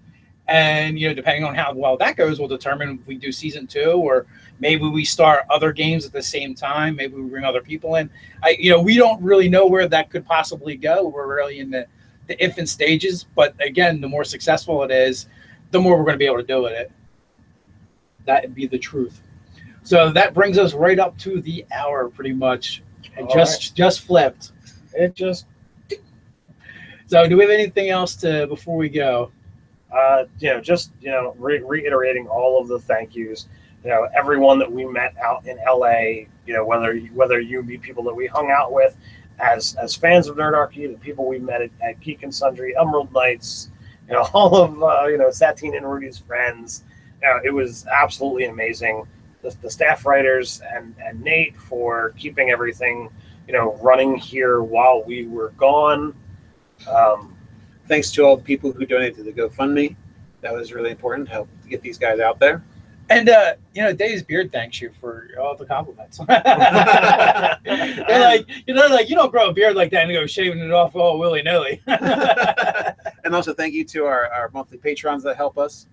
and depending on how well that goes, we'll determine if we do season 2, or maybe we start other games at the same time. Maybe we bring other people in. We don't really know where that could possibly go. We're really in the infant stages, but again, the more successful it is, the more we're going to be able to do with it. That'd be the truth. So that brings us right up to the hour, pretty much. and just flipped. It just So, do we have anything else before we go? Reiterating all of the thank yous. Everyone that we met out in LA. Whether you meet people that we hung out with as fans of Nerdarchy, the people we met at Geek and Sundry, Emerald Knights, all of Satine and Rudy's friends. It was absolutely amazing. The staff writers and Nate for keeping everything running here while we were gone. Thanks to all the people who donated to the GoFundMe. That was really important to help get these guys out there. And Dave's beard thanks you for all the compliments. They're like, you don't grow a beard like that and go shaving it off all willy nilly. And also thank you to our monthly patrons that help us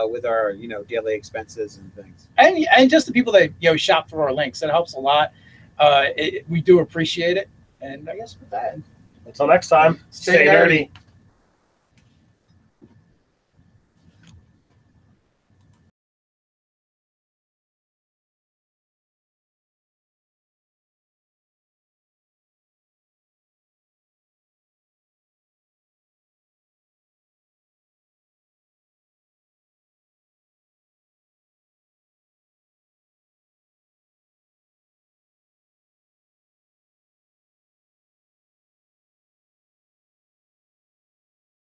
with our daily expenses and things. And just the people that shop through our links. That helps a lot. We do appreciate it. And I guess with that, until next time, stay nerdy.